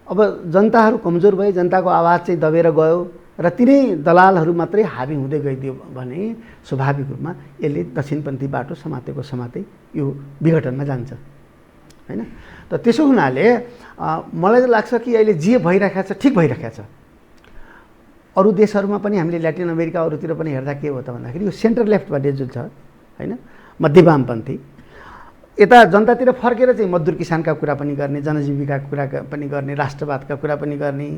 अब जनताहरू कमजोर भए, जनताको आवाज चाहिँ दबेर गयो र तिनै दलालहरू मात्रै हाबी हुँदै गइदियो भने स्वाभाविक रूपमा यसले दक्षिणपन्थी बाटो समातेको यो विघटनमा जान्छ, होइन? त त्यसो हुनाले मलाई त लाग्छ कि अहिले जे भइरहेको छ ठिक भइरहेको छ। अरू देशहरूमा पनि हामीले ल्याटिन अमेरिका अरूतिर पनि हेर्दा के हो त भन्दाखेरि यो सेन्टर लेफ्ट भन्ने जुन छ, होइन, मध्यवामपन्थी, यता जनतातिर फर्केर चाहिँ मजदुर किसानका कुरा पनि गर्ने, जनजीविकाको कुरा पनि गर्ने, राष्ट्रवादका कुरा पनि गर्ने,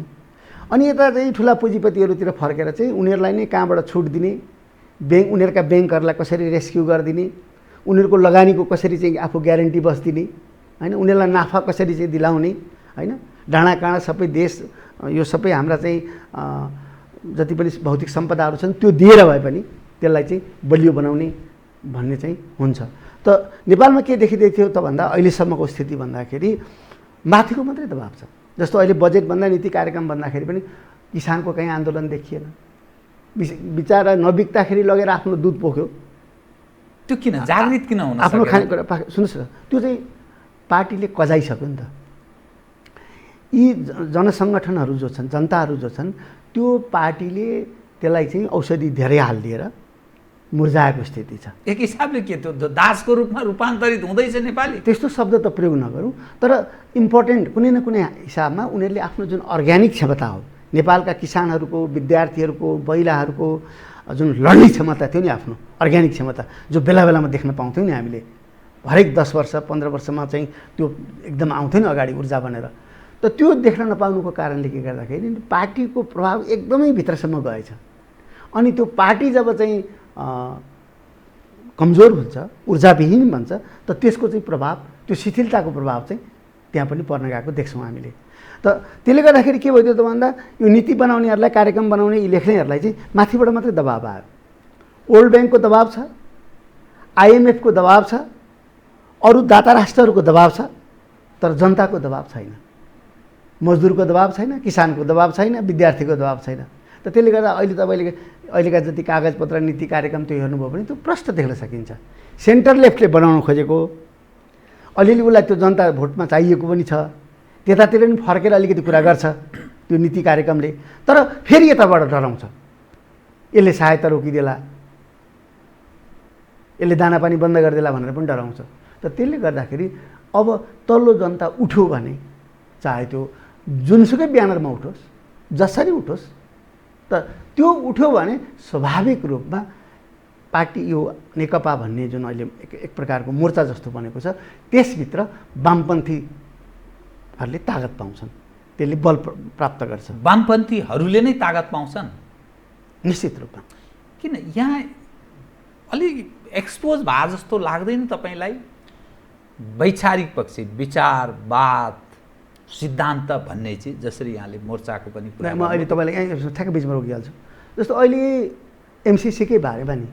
अनि यता चाहिँ ठुला पुँजीपतिहरूतिर फर्केर चाहिँ उनीहरूलाई नै कहाँबाट छुट दिने, उनीहरूका ब्याङ्कहरूलाई कसरी रेस्क्यु गरिदिने, उनीहरूको लगानीको कसरी चाहिँ आफू ग्यारेन्टी बस्दिने, होइन, उनीहरूलाई नाफा कसरी चाहिँ दिलाउने, होइन, डाँडाकाँडा सबै देश यो सबै हाम्रा चाहिँ जति पनि भौतिक सम्पदाहरू छन् त्यो दिएर भए पनि त्यसलाई चाहिँ बलियो बनाउने भन्ने चाहिँ हुन्छ। त नेपालमा के देखिँदै थियो त भन्दा अहिलेसम्मको स्थिति भन्दाखेरि माथिको मात्रै दबाब छ। जस्तो अहिले बजेट भन्दा नीति कार्यक्रम भन्दाखेरि पनि किसानको कहीँ आन्दोलन देखिएन। बिचारा नबिक्दाखेरि लगेर आफ्नो दुध पोख्यो। त्यो किन जागृत किन हुन आफ्नो खानेकुरा सुन्नुहोस् न, त्यो चाहिँ पार्टीले कजाइसक्यो नि त। यी जनसङ्गठनहरू जो छन्, जनताहरू जो छन्, त्यो पार्टीले त्यसलाई चाहिँ औषधि धेरै हालिदिएर मुर्जाएको स्थिति छ। एक हिसाबले के त्यो दासको रूपमा रूपान्तरित हुँदैछ नेपाली। त्यस्तो शब्द त प्रयोग नगरौँ, तर इम्पोर्टेन्ट कुनै न कुनै हिसाबमा उनीहरूले आफ्नो जुन अर्ग्यानिक क्षमता हो, नेपालका किसानहरूको, विद्यार्थीहरूको, महिलाहरूको जुन लड्ने क्षमता थियो नि, आफ्नो अर्ग्यानिक क्षमता जो बेला बेलामा देख्न पाउँथ्यौँ नि हामीले, हरेक 10 वर्ष 15 वर्षमा चाहिँ त्यो एकदम आउँथ्यो नि अगाडि ऊर्जा बनेर। त त्यो देख्न नपाउनुको कारणले के गर्दाखेरि पार्टीको प्रभाव एकदमै भित्रसम्म गएछ। अनि त्यो पार्टी जब चाहिँ कमजोर हुन्छ, ऊर्जाविहीन भन्छ, त त्यसको चाहिँ प्रभाव, त्यो शिथिलताको प्रभाव चाहिँ त्यहाँ पनि पर्न गएको देख्छौँ हामीले। त त्यसले गर्दाखेरि के भइदियो त भन्दा यो नीति बनाउनेहरूलाई, कार्यक्रम बनाउने यी लेख्नेहरूलाई चाहिँ माथिबाट मात्रै दबाब आयो। वर्ल्ड ब्याङ्कको दबाब छ, IMF को दबाब छ, अरू दाता राष्ट्रहरूको दबाब छ, तर जनताको दबाब छैन, मजदुरको दबाब छैन, किसानको दबाब छैन, विद्यार्थीको दबाब छैन। त त्यसले गर्दा अहिले तपाईँले अहिलेका जति कागजपत्र, नीति कार्यक्रम त्यो हेर्नुभयो भने त्यो प्रष्ट देख्न सकिन्छ। सेन्टर लेफ्टले बनाउन खोजेको, अलिअलि उसलाई त्यो जनता भोटमा चाहिएको पनि छ, त्यतातिर पनि फर्केर अलिकति कुरा गर्छ त्यो नीति कार्यक्रमले, तर फेरि यताबाट डराउँछ, यसले सहायता रोकिदेला, यसले दानापानी बन्द गरिदेला भनेर पनि डराउँछ। त त्यसले गर्दाखेरि अब तल्लो जनता उठ्यो भने, चाहे त्यो जुनसुकै ब्यानरमा उठोस्, जसरी उठोस्, त त्यो उठ्यो भने स्वाभाविक रूपमा पार्टी यो नेकपा भन्ने जुन अहिले एक प्रकारको मोर्चा जस्तो बनेको छ त्यसभित्र वामपन्थीहरूले तागत पाउँछन्, त्यसले बल प्राप्त गर्छ। वामपन्थीहरूले नै तागत पाउँछन् निश्चित रूपमा। किन यहाँ अलिक एक्सपोज भए जस्तो लाग्दैन तपाईँलाई? वैचारिक पक्ष, विचारवाद, सिद्धान्त भन्ने चिज, जसरी यहाँले मोर्चाको पनि कुरा म अहिले तपाईँलाई यहाँ ठ्याक्कै बिचमा रोकिहाल्छु। जस्तो अहिले एमसिसीकै बारे नि,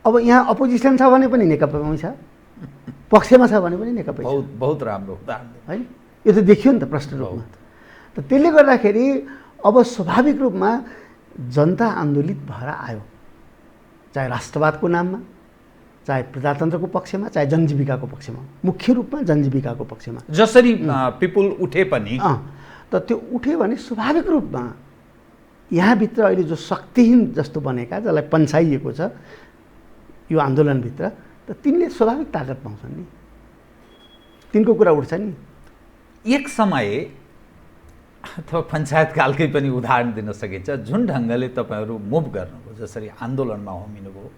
अब यहाँ अपोजिसन छ भने पनि नेकपामै छ, पक्षमा छ भने पनि नेकपा। बहुत राम्रो उदाहरण होइन, यो त देखियो नि त प्रष्ट रूपमा। त त्यसले गर्दाखेरि अब स्वाभाविक रूपमा जनता आन्दोलित भएर आयो, चाहे राष्ट्रवादको नाममा, चाहे प्रजातन्त्रको पक्षमा, चाहे जनजीविकाको पक्षमा, मुख्य रूपमा जनजीविकाको पक्षमा। जसरी पिपुल उठे पनि त त्यो उठ्यो भने स्वाभाविक रूपमा यहाँभित्र अहिले जो शक्तिहीन जस्तो बनेका, जसलाई पन्छाइएको छ यो आन्दोलनभित्र, त तिनले स्वाभाविक तागत पाउँछन् नि, तिनको कुरा उठ्छ नि। एक समय अथवा पञ्चायतकालकै पनि उदाहरण दिन सकिन्छ, जुन ढङ्गले तपाईँहरू मुभ गर्नुभयो, जसरी आन्दोलनमा होमिनुभयो,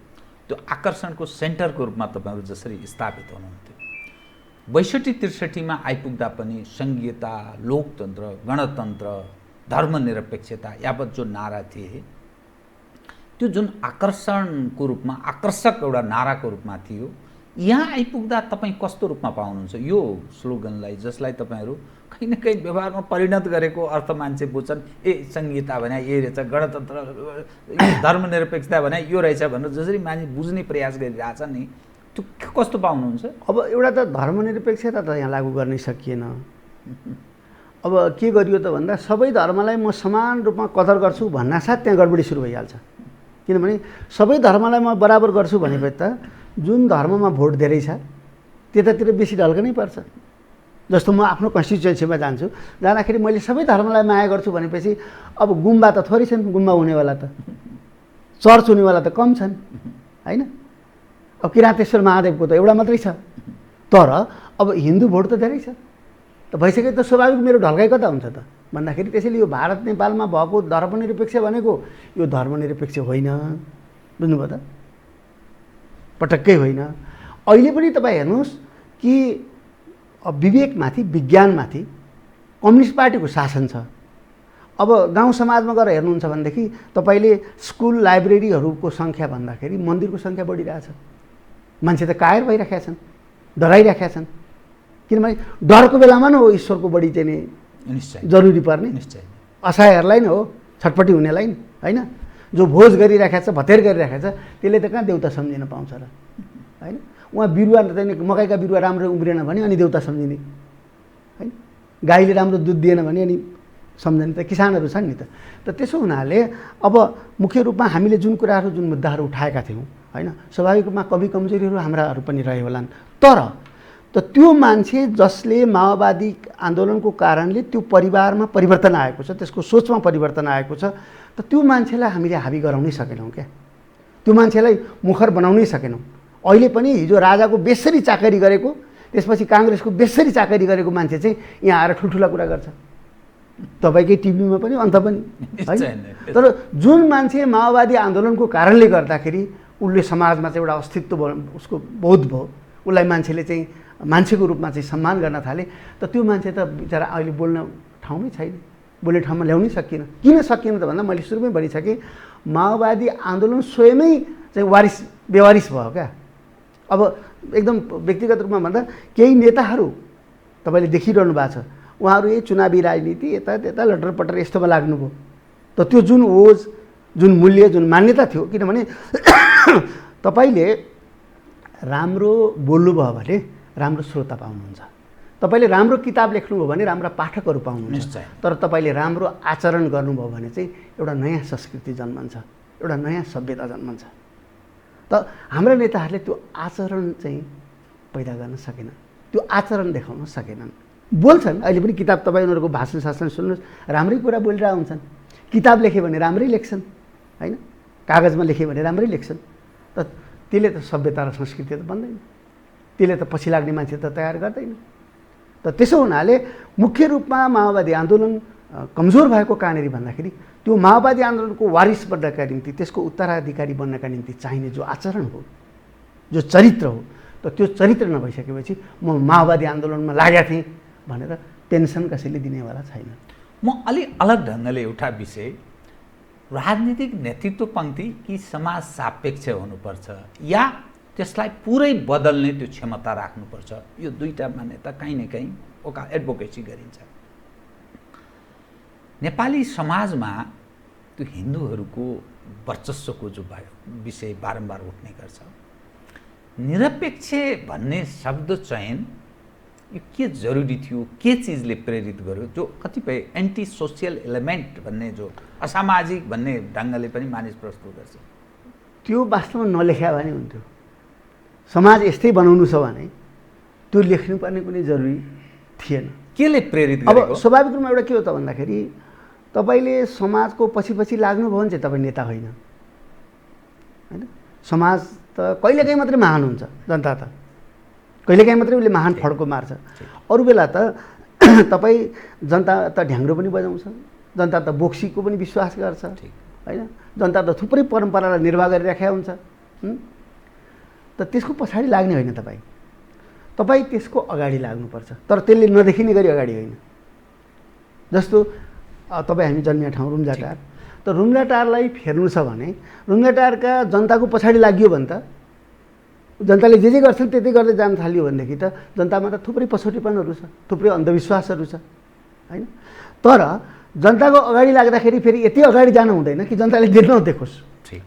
त्यो आकर्षणको सेन्टरको रूपमा तपाईँहरू जसरी स्थापित हुनुहुन्थ्यो, 62-63 आइपुग्दा पनि सङ्घीयता, लोकतन्त्र, गणतन्त्र, धर्मनिरपेक्षता यावत जो नारा थिए, त्यो जुन आकर्षणको रूपमा, आकर्षक एउटा नाराको रूपमा थियो, यहाँ आइपुग्दा तपाईँ कस्तो रूपमा पाउनुहुन्छ यो स्लोगनलाई, जसलाई तपाईँहरू कहीँ न कहीँ व्यवहारमा परिणत गरेको अर्थ मान्छे बुझ्छन्? ए सङ्घीयता भने यो रहेछ, गणतन्त्र, धर्मनिरपेक्षता भने यो रहेछ भनेर जसरी मान्छे बुझ्ने प्रयास गरिरहेछ नि, त्यो कस्तो पाउनुहुन्छ? अब एउटा त धर्मनिरपेक्षता त यहाँ लागू गर्नै सकिएन। अब के गरियो त भन्दा सबै धर्मलाई म समान रूपमा कदर गर्छु भन्नासाथ त्यहाँ गडबडी सुरु भइहाल्छ। किनभने सबै धर्मलाई म बराबर गर्छु भनेपछि त जुन धर्ममा भोट धेरै छ त्यतातिर बेसी ढल्कनै पर्छ। जस्तो म आफ्नो कन्स्टिट्युएन्सीमा जान्छु, जाँदाखेरि मैले सबै धर्मलाई माया गर्छु भनेपछि अब गुम्बा त थोरै छन्, गुम्बा हुनेवाला त, चर्च हुनेवाला त कम छन्, होइन? अब किराँतेश्वर महादेवको त एउटा मात्रै छ, तर अब हिन्दू भोट त धेरै छ। त भइसक्यो त स्वाभाविक मेरो ढल्काइ कता हुन्छ त भन्दाखेरि, त्यसैले यो भारत नेपालमा भएको धर्मनिरपेक्ष भनेको यो धर्मनिरपेक्ष होइन, बुझ्नुभयो त? पटक्कै होइन। अहिले पनि तपाईँ हेर्नुहोस् कि विवेकमाथि, विज्ञानमाथि कम्युनिस्ट पार्टीको शासन छ। अब गाउँ समाजमा गएर हेर्नुहुन्छ भनेदेखि तपाईँले स्कुल लाइब्रेरीहरूको सङ्ख्या भन्दाखेरि मन्दिरको सङ्ख्या बढिरहेछ। मान्छे त कायर भइराखेका छन्, डराइराखेका छन्, किनभने डरको बेलामा न हो ईश्वरको बढी चाहिँ निश्चय जरुरी पर्ने। निश्चय असहायहरूलाई नै हो, छटपट्टि हुनेलाई नि, होइन? जो भोज गरिराखेको छ, भतेर गरिराखेको छ, त्यसले त कहाँ देउता सम्झिन पाउँछ र, होइन? उहाँ बिरुवा चाहिँ मकैका बिरुवा राम्रो उम्रिएन भने अनि देउता सम्झिने, होइन? गाईले राम्रो दुध दिएन भने अनि सम्झने त किसानहरू छन् नि त। त त्यसो हुनाले अब मुख्य रूपमा हामीले जुन कुराहरू, जुन मुद्दाहरू उठाएका थियौँ, होइन, स्वाभाविक रूपमा कमी कमजोरीहरू हाम्राहरू पनि रहे होलान्, तर त्यो मान्छे जसले माओवादी आन्दोलनको कारणले त्यो परिवारमा परिवर्तन आएको छ, त्यसको सोचमा परिवर्तन आएको छ, त त्यो मान्छेलाई हामीले हाबी गराउनै सकेनौँ क्या, त्यो मान्छेलाई मुखर बनाउनै सकेनौँ। अहिले पनि हिजो राजाको बेसरी चाकरी गरेको, त्यसपछि काङ्ग्रेसको बेसरी चाकरी गरेको मान्छे चाहिँ यहाँ आएर ठुल्ठुला कुरा गर्छ, तपाईँकै टिभीमा पनि, अन्त पनि, होइन? तर जुन मान्छे माओवादी आन्दोलनको कारणले गर्दाखेरि उसले समाजमा चाहिँ एउटा अस्तित्व उसको बोध भयो, उसलाई मान्छेले चाहिँ मान्छेको रूपमा चाहिँ सम्मान गर्न थाले, त त्यो मान्छे त बिचरा अहिले बोल्न ठाउँमै छैन, बोल्ने ठाउँमा ल्याउनै सकिएन। किन सकिएन त भन्दा मैले सुरुमै भनिसकेँ, माओवादी आन्दोलन स्वयमै चाहिँ बेवारिस भयो क्या। अब एकदम व्यक्तिगत रूपमा भन्दा केही नेताहरू तपाईँले देखिरहनु भएको छ, उहाँहरू यही चुनावी राजनीति यता त्यता लटरपटर यस्तोमा लाग्नुभयो। त त्यो जुन ओज, जुन मूल्य, जुन मान्यता थियो, किनभने तपाईँले राम्रो बोल्नुभयो भने राम्रो श्रोता पाउनुहुन्छ, तपाईँले राम्रो किताब लेख्नुभयो भने राम्रा पाठकहरू पाउनुहुन्छ, तर तपाईँले राम्रो आचरण गर्नुभयो भने चाहिँ एउटा नयाँ संस्कृति जन्मन्छ, एउटा नयाँ सभ्यता जन्मन्छ। त हाम्रा नेताहरूले त्यो आचरण चाहिँ पैदा गर्न सकेन, त्यो आचरण देखाउन सकेनन्। बोल्छन्, अहिले पनि किताब तपाईँ उनीहरूको भाषण शासन सुन्नुहोस्, राम्रै कुरा बोलिरहेको हुन्छन्, किताब लेख्यो भने राम्रै लेख्छन्, होइन? कागजमा लेख्यो भने राम्रै लेख्छन्, त त्यसले त सभ्यता र संस्कृति त बन्दैन, त्यसले त पछि लाग्ने मान्छे त तयार गर्दैन। त त्यसो हुनाले मुख्य रूपमा माओवादी आन्दोलन कमजोर भएको कहाँनिर भन्दाखेरि त्यो माओवादी आन्दोलनको वारिस बन्नका निम्ति, त्यसको उत्तराधिकारी बन्नका निम्ति चाहिने जो आचरण हो, जो चरित्र हो, त त्यो चरित्र नभइसकेपछि म माओवादी आन्दोलनमा लागेका थिएँ भनेर पेन्सन कसैले दिनेवाला छैन। म अलि अलग ढङ्गले एउटा विषय, राजनीतिक नेतृत्व पङ्क्ति कि समाज सापेक्ष हुनुपर्छ या त्यसलाई पुरै बदल्ने त्यो क्षमता राख्नुपर्छ, यो दुईटा मान्यता कहीँ न कहीँ एडभोकेसी गरिन्छ। नेपाली समाजमा त्यो हिन्दूहरूको वर्चस्वको जो विषय बारम्बार उठ्ने गर्छ, निरपेक्ष भन्ने शब्द चयन यो के जरुरी थियो, के चिजले प्रेरित गर्यो, जो कतिपय एन्टी सोसियल एलिमेन्ट भन्ने जो असामाजिक भन्ने ढङ्गले पनि मानिस प्रस्तुत गर्छ, त्यो वास्तवमा नलेख्या भने हुन्थ्यो। समाज यस्तै बनाउनु छ भने त्यो लेख्नुपर्ने कुनै जरुरी थिएन। केले प्रेरित अब गरेको? स्वाभाविक रूपमा एउटा के हो त भन्दाखेरि तपाईँले समाजको पछि पछि लाग्नुभयो भने चाहिँ तपाईँ नेता होइन, होइन? समाज त कहिलेकाहीँ मात्रै महान हुन्छ, जनता त कहिलेकाहीँ मात्रै उसले महान फड्को मार्छ। अरू बेला त तपाईँ जनता त ढ्याङ्ग्रो पनि बजाउँछ, जनता त बोक्सीको पनि विश्वास गर्छ, होइन? जनता त थुप्रै परम्परालाई निर्वाह गरिराखेका हुन्छ। त त्यसको पछाडि लाग्ने होइन तपाईँ, तपाईँ त्यसको अगाडि लाग्नुपर्छ, तर त्यसले नदेखिने गरी अगाडि होइन। जस्तो तपाईँ हामी जन्मिया ठाउँ रुम्जाटार, त रुम्जाटारलाई फेर्नु छ भने रुम्जाटारका जनताको पछाडि लाग्यो भने त जनताले जे जे गर्छन् त्यतै गर्दै जान थाल्यो भनेदेखि त जनतामा त थुप्रै पछौटेपनहरू छ, थुप्रै अन्धविश्वासहरू छ, होइन? तर जनताको अगाडि लाग्दाखेरि फेरि यति अगाडि जानु हुँदैन कि जनताले देख्न नदेखोस्,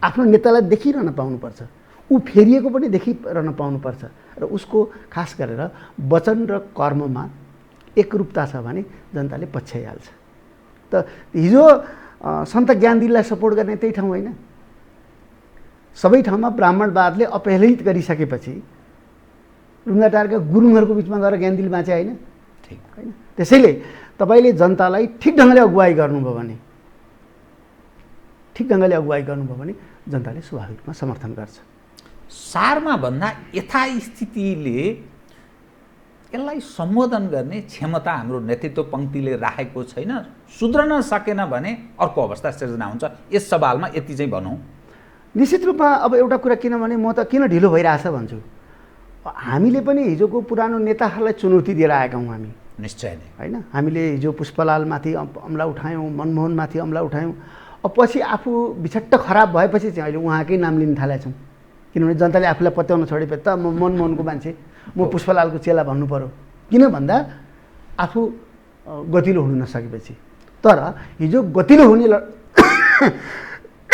आफ्नो नेतालाई देखिरहन पाउनुपर्छ, ऊ फेरिएको पनि देखिरहन पाउनुपर्छ र उसको खास गरेर वचन र कर्ममा एकरूपता छ भने जनताले पछ्याइहाल्छ। त हिजो सन्त ज्ञानदीलाई सपोर्ट गर्ने त्यही ठाउँ होइन, सबै ठाउँमा ब्राह्मणवादले अपहेलित गरिसकेपछि रुम्जाटारका गुरुङहरूको बिचमा गएर ज्ञानदीले बाँचे होइन, होइन? त्यसैले तपाईँले जनतालाई ठिक ढङ्गले अगुवाई गर्नुभयो भने, ठिक ढङ्गले अगुवाई गर्नुभयो भने जनताले स्वाभाविक रूपमा समर्थन गर्छ। सारमा भन्दा यथास्थितिले यसलाई सम्बोधन गर्ने क्षमता हाम्रो नेतृत्व पङ्क्तिले राखेको छैन, सुध्रन सकेन भने अर्को अवस्था सिर्जना हुन्छ। यस सवालमा यति चाहिँ भनौँ। निश्चित रूपमा अब एउटा कुरा किनभने म त किन ढिलो भइरहेछ भन्छु, हामीले पनि हिजोको पुरानो नेताहरूलाई चुनौती दिएर आएका हौँ हामी, निश्चय नै, होइन? हामीले हिजो पुष्पलालमाथि अमला उठायौँ, मनमोहनमाथि अमला उठायौँ, अब पछि आफू बिछट्ट खराब भएपछि चाहिँ अहिले उहाँकै नाम लिन थालेका छौँ, किनभने जनताले आफूलाई पत्याउन छोडेपछि त म मनमोहनको मान्छे, म पुष्पलालको चेला भन्नु पऱ्यो, किन भन्दा आफू गतिलो हुन नसकेपछि। तर हिजो गतिलो हुने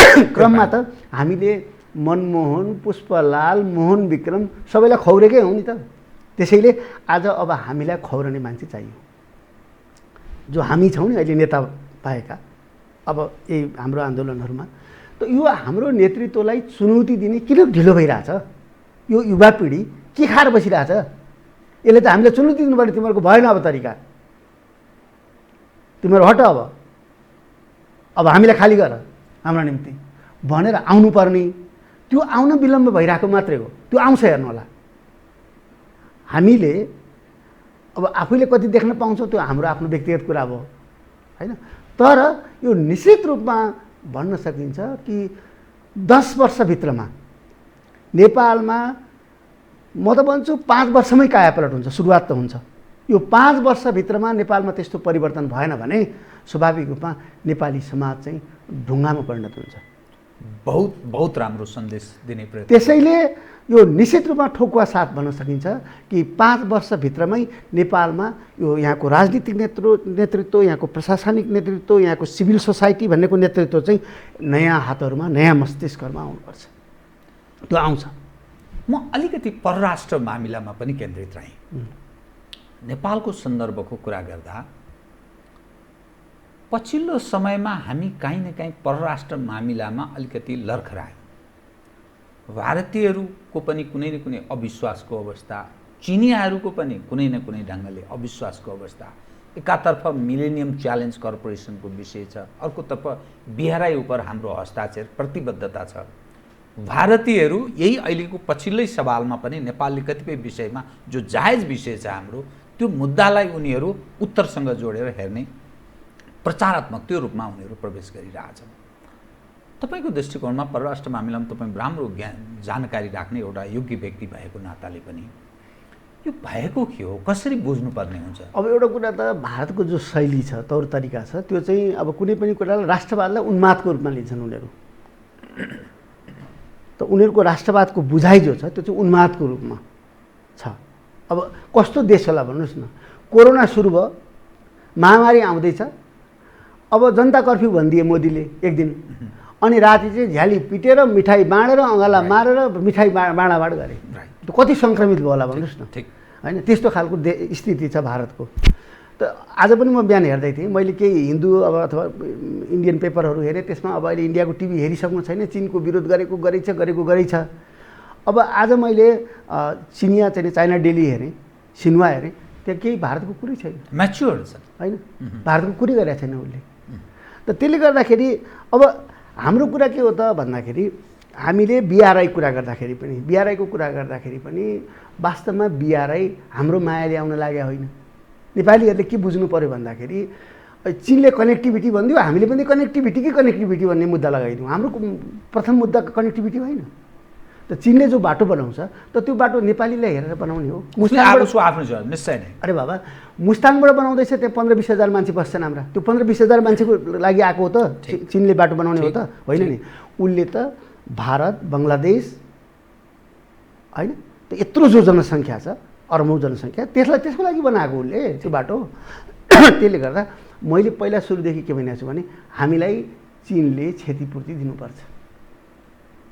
क्रममा त हामीले मनमोहन, पुष्पलाल, मोहन विक्रम सबैलाई खौरेकै हौँ नि त। त्यसैले आज अब हामीलाई खौरने मान्छे चाहियो, जो हामी छौँ नि अहिले नेता पाएका अब यही हाम्रो आन्दोलनहरूमा। त यो हाम्रो नेतृत्वलाई चुनौती दिने किन ढिलो भइरहेछ? यो युवा पिँढी के खाएर बसिरहेछ? यसले त हामीलाई चुनौती दिनुपर्ने, तिमीहरूको भएन अब तरिका, तिमीहरू हट, अब हामीलाई खाली गर हाम्रो निम्ति भनेर आउनुपर्ने। त्यो आउन विलम्ब भइरहेको मात्रै हो, त्यो आउँछ हेर्नु होला। हामीले अब आफैले कति देख्न पाउँछौँ त्यो हाम्रो आफ्नो व्यक्तिगत कुरा भयो, होइन? तर यो निश्चित रूपमा भन्न सकिन्छ कि 10 वर्षभित्रमा नेपालमा म त भन्छु 5 वर्षमै कायापलट हुन्छ, सुरुवात त हुन्छ। यो 5 वर्षभित्रमा नेपालमा त्यस्तो परिवर्तन भएन भने स्वाभाविक रूपमा नेपाली समाज चाहिँ ढुङ्गामा परिणत हुन्छ। बहुत बहुत राम्रो सन्देश दिने प्रयत्न। त्यसैले यो निश्चित रूपमा ठोकुवा साथ भन्न सकिन्छ कि 5 वर्षभित्रमै नेपालमा यो यहाँको राजनीतिक नेतृत्व, यहाँको प्रशासनिक नेतृत्व, यहाँको सिभिल सोसाइटी भन्नेको नेतृत्व चाहिँ नयाँ हातहरूमा, नयाँ मस्तिष्कमा आउनुपर्छ। त्यो आउँछ। म अलिकति परराष्ट्र मामिलामा पनि केन्द्रित रहेँ। नेपालको सन्दर्भको कुरा गर्दा पछिल्लो समयमा हामी काहीँ न काहीँ परराष्ट्र मामिलामा अलिकति लर्खरायौँ। भारतीयहरूको पनि कुनै न कुनै अविश्वासको अवस्था, चिनियाहरूको पनि कुनै न कुनै ढङ्गले अविश्वासको अवस्था। एकातर्फ मिलेनियम च्यालेन्ज कर्पोरेसनको विषय छ, अर्कोतर्फ बिहाराई उप हाम्रो हस्ताक्षर प्रतिबद्धता छ। भारतीयहरू यही अहिलेको पछिल्लै सवालमा पनि नेपालले कतिपय विषयमा जो जायज विषय छ हाम्रो, त्यो मुद्दालाई उनीहरू उत्तरसँग जोडेर हेर्ने प्रचारात्मक त्यो रूपमा उनीहरू प्रवेश गरिरहेछन्। तपाईँको दृष्टिकोणमा परराष्ट्र मामिलामा तपाईँ राम्रो जानकारी राख्ने एउटा योग्य व्यक्ति भएको नाताले पनि यो भएको के हो, कसरी बुझ्नुपर्ने हुन्छ? अब एउटा कुरा त भारतको जो शैली छ, तौर तरिका छ, त्यो चाहिँ अब कुनै पनि कुरालाई राष्ट्रवादलाई उन्मादको रूपमा लिन्छन् उनीहरू। त उनीहरूको राष्ट्रवादको बुझाइ जो छ त्यो चाहिँ उन्मादको रूपमा छ। अब कस्तो देश होला भन्नुहोस् न, कोरोना सुरु भयो, महामारी आउँदैछ, अब जनता कर्फ्यू भनिदिए मोदीले एक दिन, अनि राति चाहिँ झ्याली पिटेर मिठाई बाँडेर अँगाला मारेर मिठाई बाँडाबाँड गरे। त्यो कति सङ्क्रमित भयो होला भन्नुहोस् न, होइन? त्यस्तो खालको स्थिति छ भारतको। त आज पनि म बिहान हेर्दै थिएँ, मैले केही हिन्दू अब अथवा इन्डियन पेपरहरू हेरेँ, त्यसमा अब अहिले इन्डियाको टिभी हेरिसक्नु छैन, चिनको विरोध गरेको गरेछ। अब आज मैले चिनिया चाहिँ चाइना डेली हेरेँ, सिन्वा हेरेँ, त्यहाँ केही भारतको कुरै छैन, म्याच्योर छ, होइन? भारतको कुरै गरेको छैन उसले। त त्यसले गर्दाखेरि अब हाम्रो कुरा के हो त भन्दाखेरि, हामीले बिआरआई कुरा गर्दाखेरि पनि वास्तवमा बिआरआई हाम्रो माया ल्याउन लागेको होइन। नेपालीहरूले के बुझ्नु पर्यो भन्दाखेरि, चिनले कनेक्टिभिटी भनिदियो, हामीले पनि कनेक्टिभिटी भन्ने मुद्दा लगाइदिउँ। हाम्रो प्रथम मुद्दा कनेक्टिभिटी होइन। त चिनले जो बाटो बनाउँछ त त्यो बाटो नेपालीलाई हेरेर बनाउने हो। आफ्नो निश्चय नै। अरे बाबा, मुस्ताङबाट बनाउँदैछ, त्यहाँ 15-20 हजार मान्छे बस्छन् हाम्रा। त्यो 15-20 हजार मान्छेको लागि आएको हो त चिनले बाटो बनाउने हो त होइन नि? उसले त भारत, बङ्गलादेश, होइन, त यत्रो जो जनसङ्ख्या छ, अरबौँ जनसङ्ख्या, त्यसको लागि बनाएको उसले त्यो बाटो। त्यसले गर्दा मैले पहिला सुरुदेखि के भनेको छु भने, हामीलाई चिनले क्षतिपूर्ति दिनुपर्छ।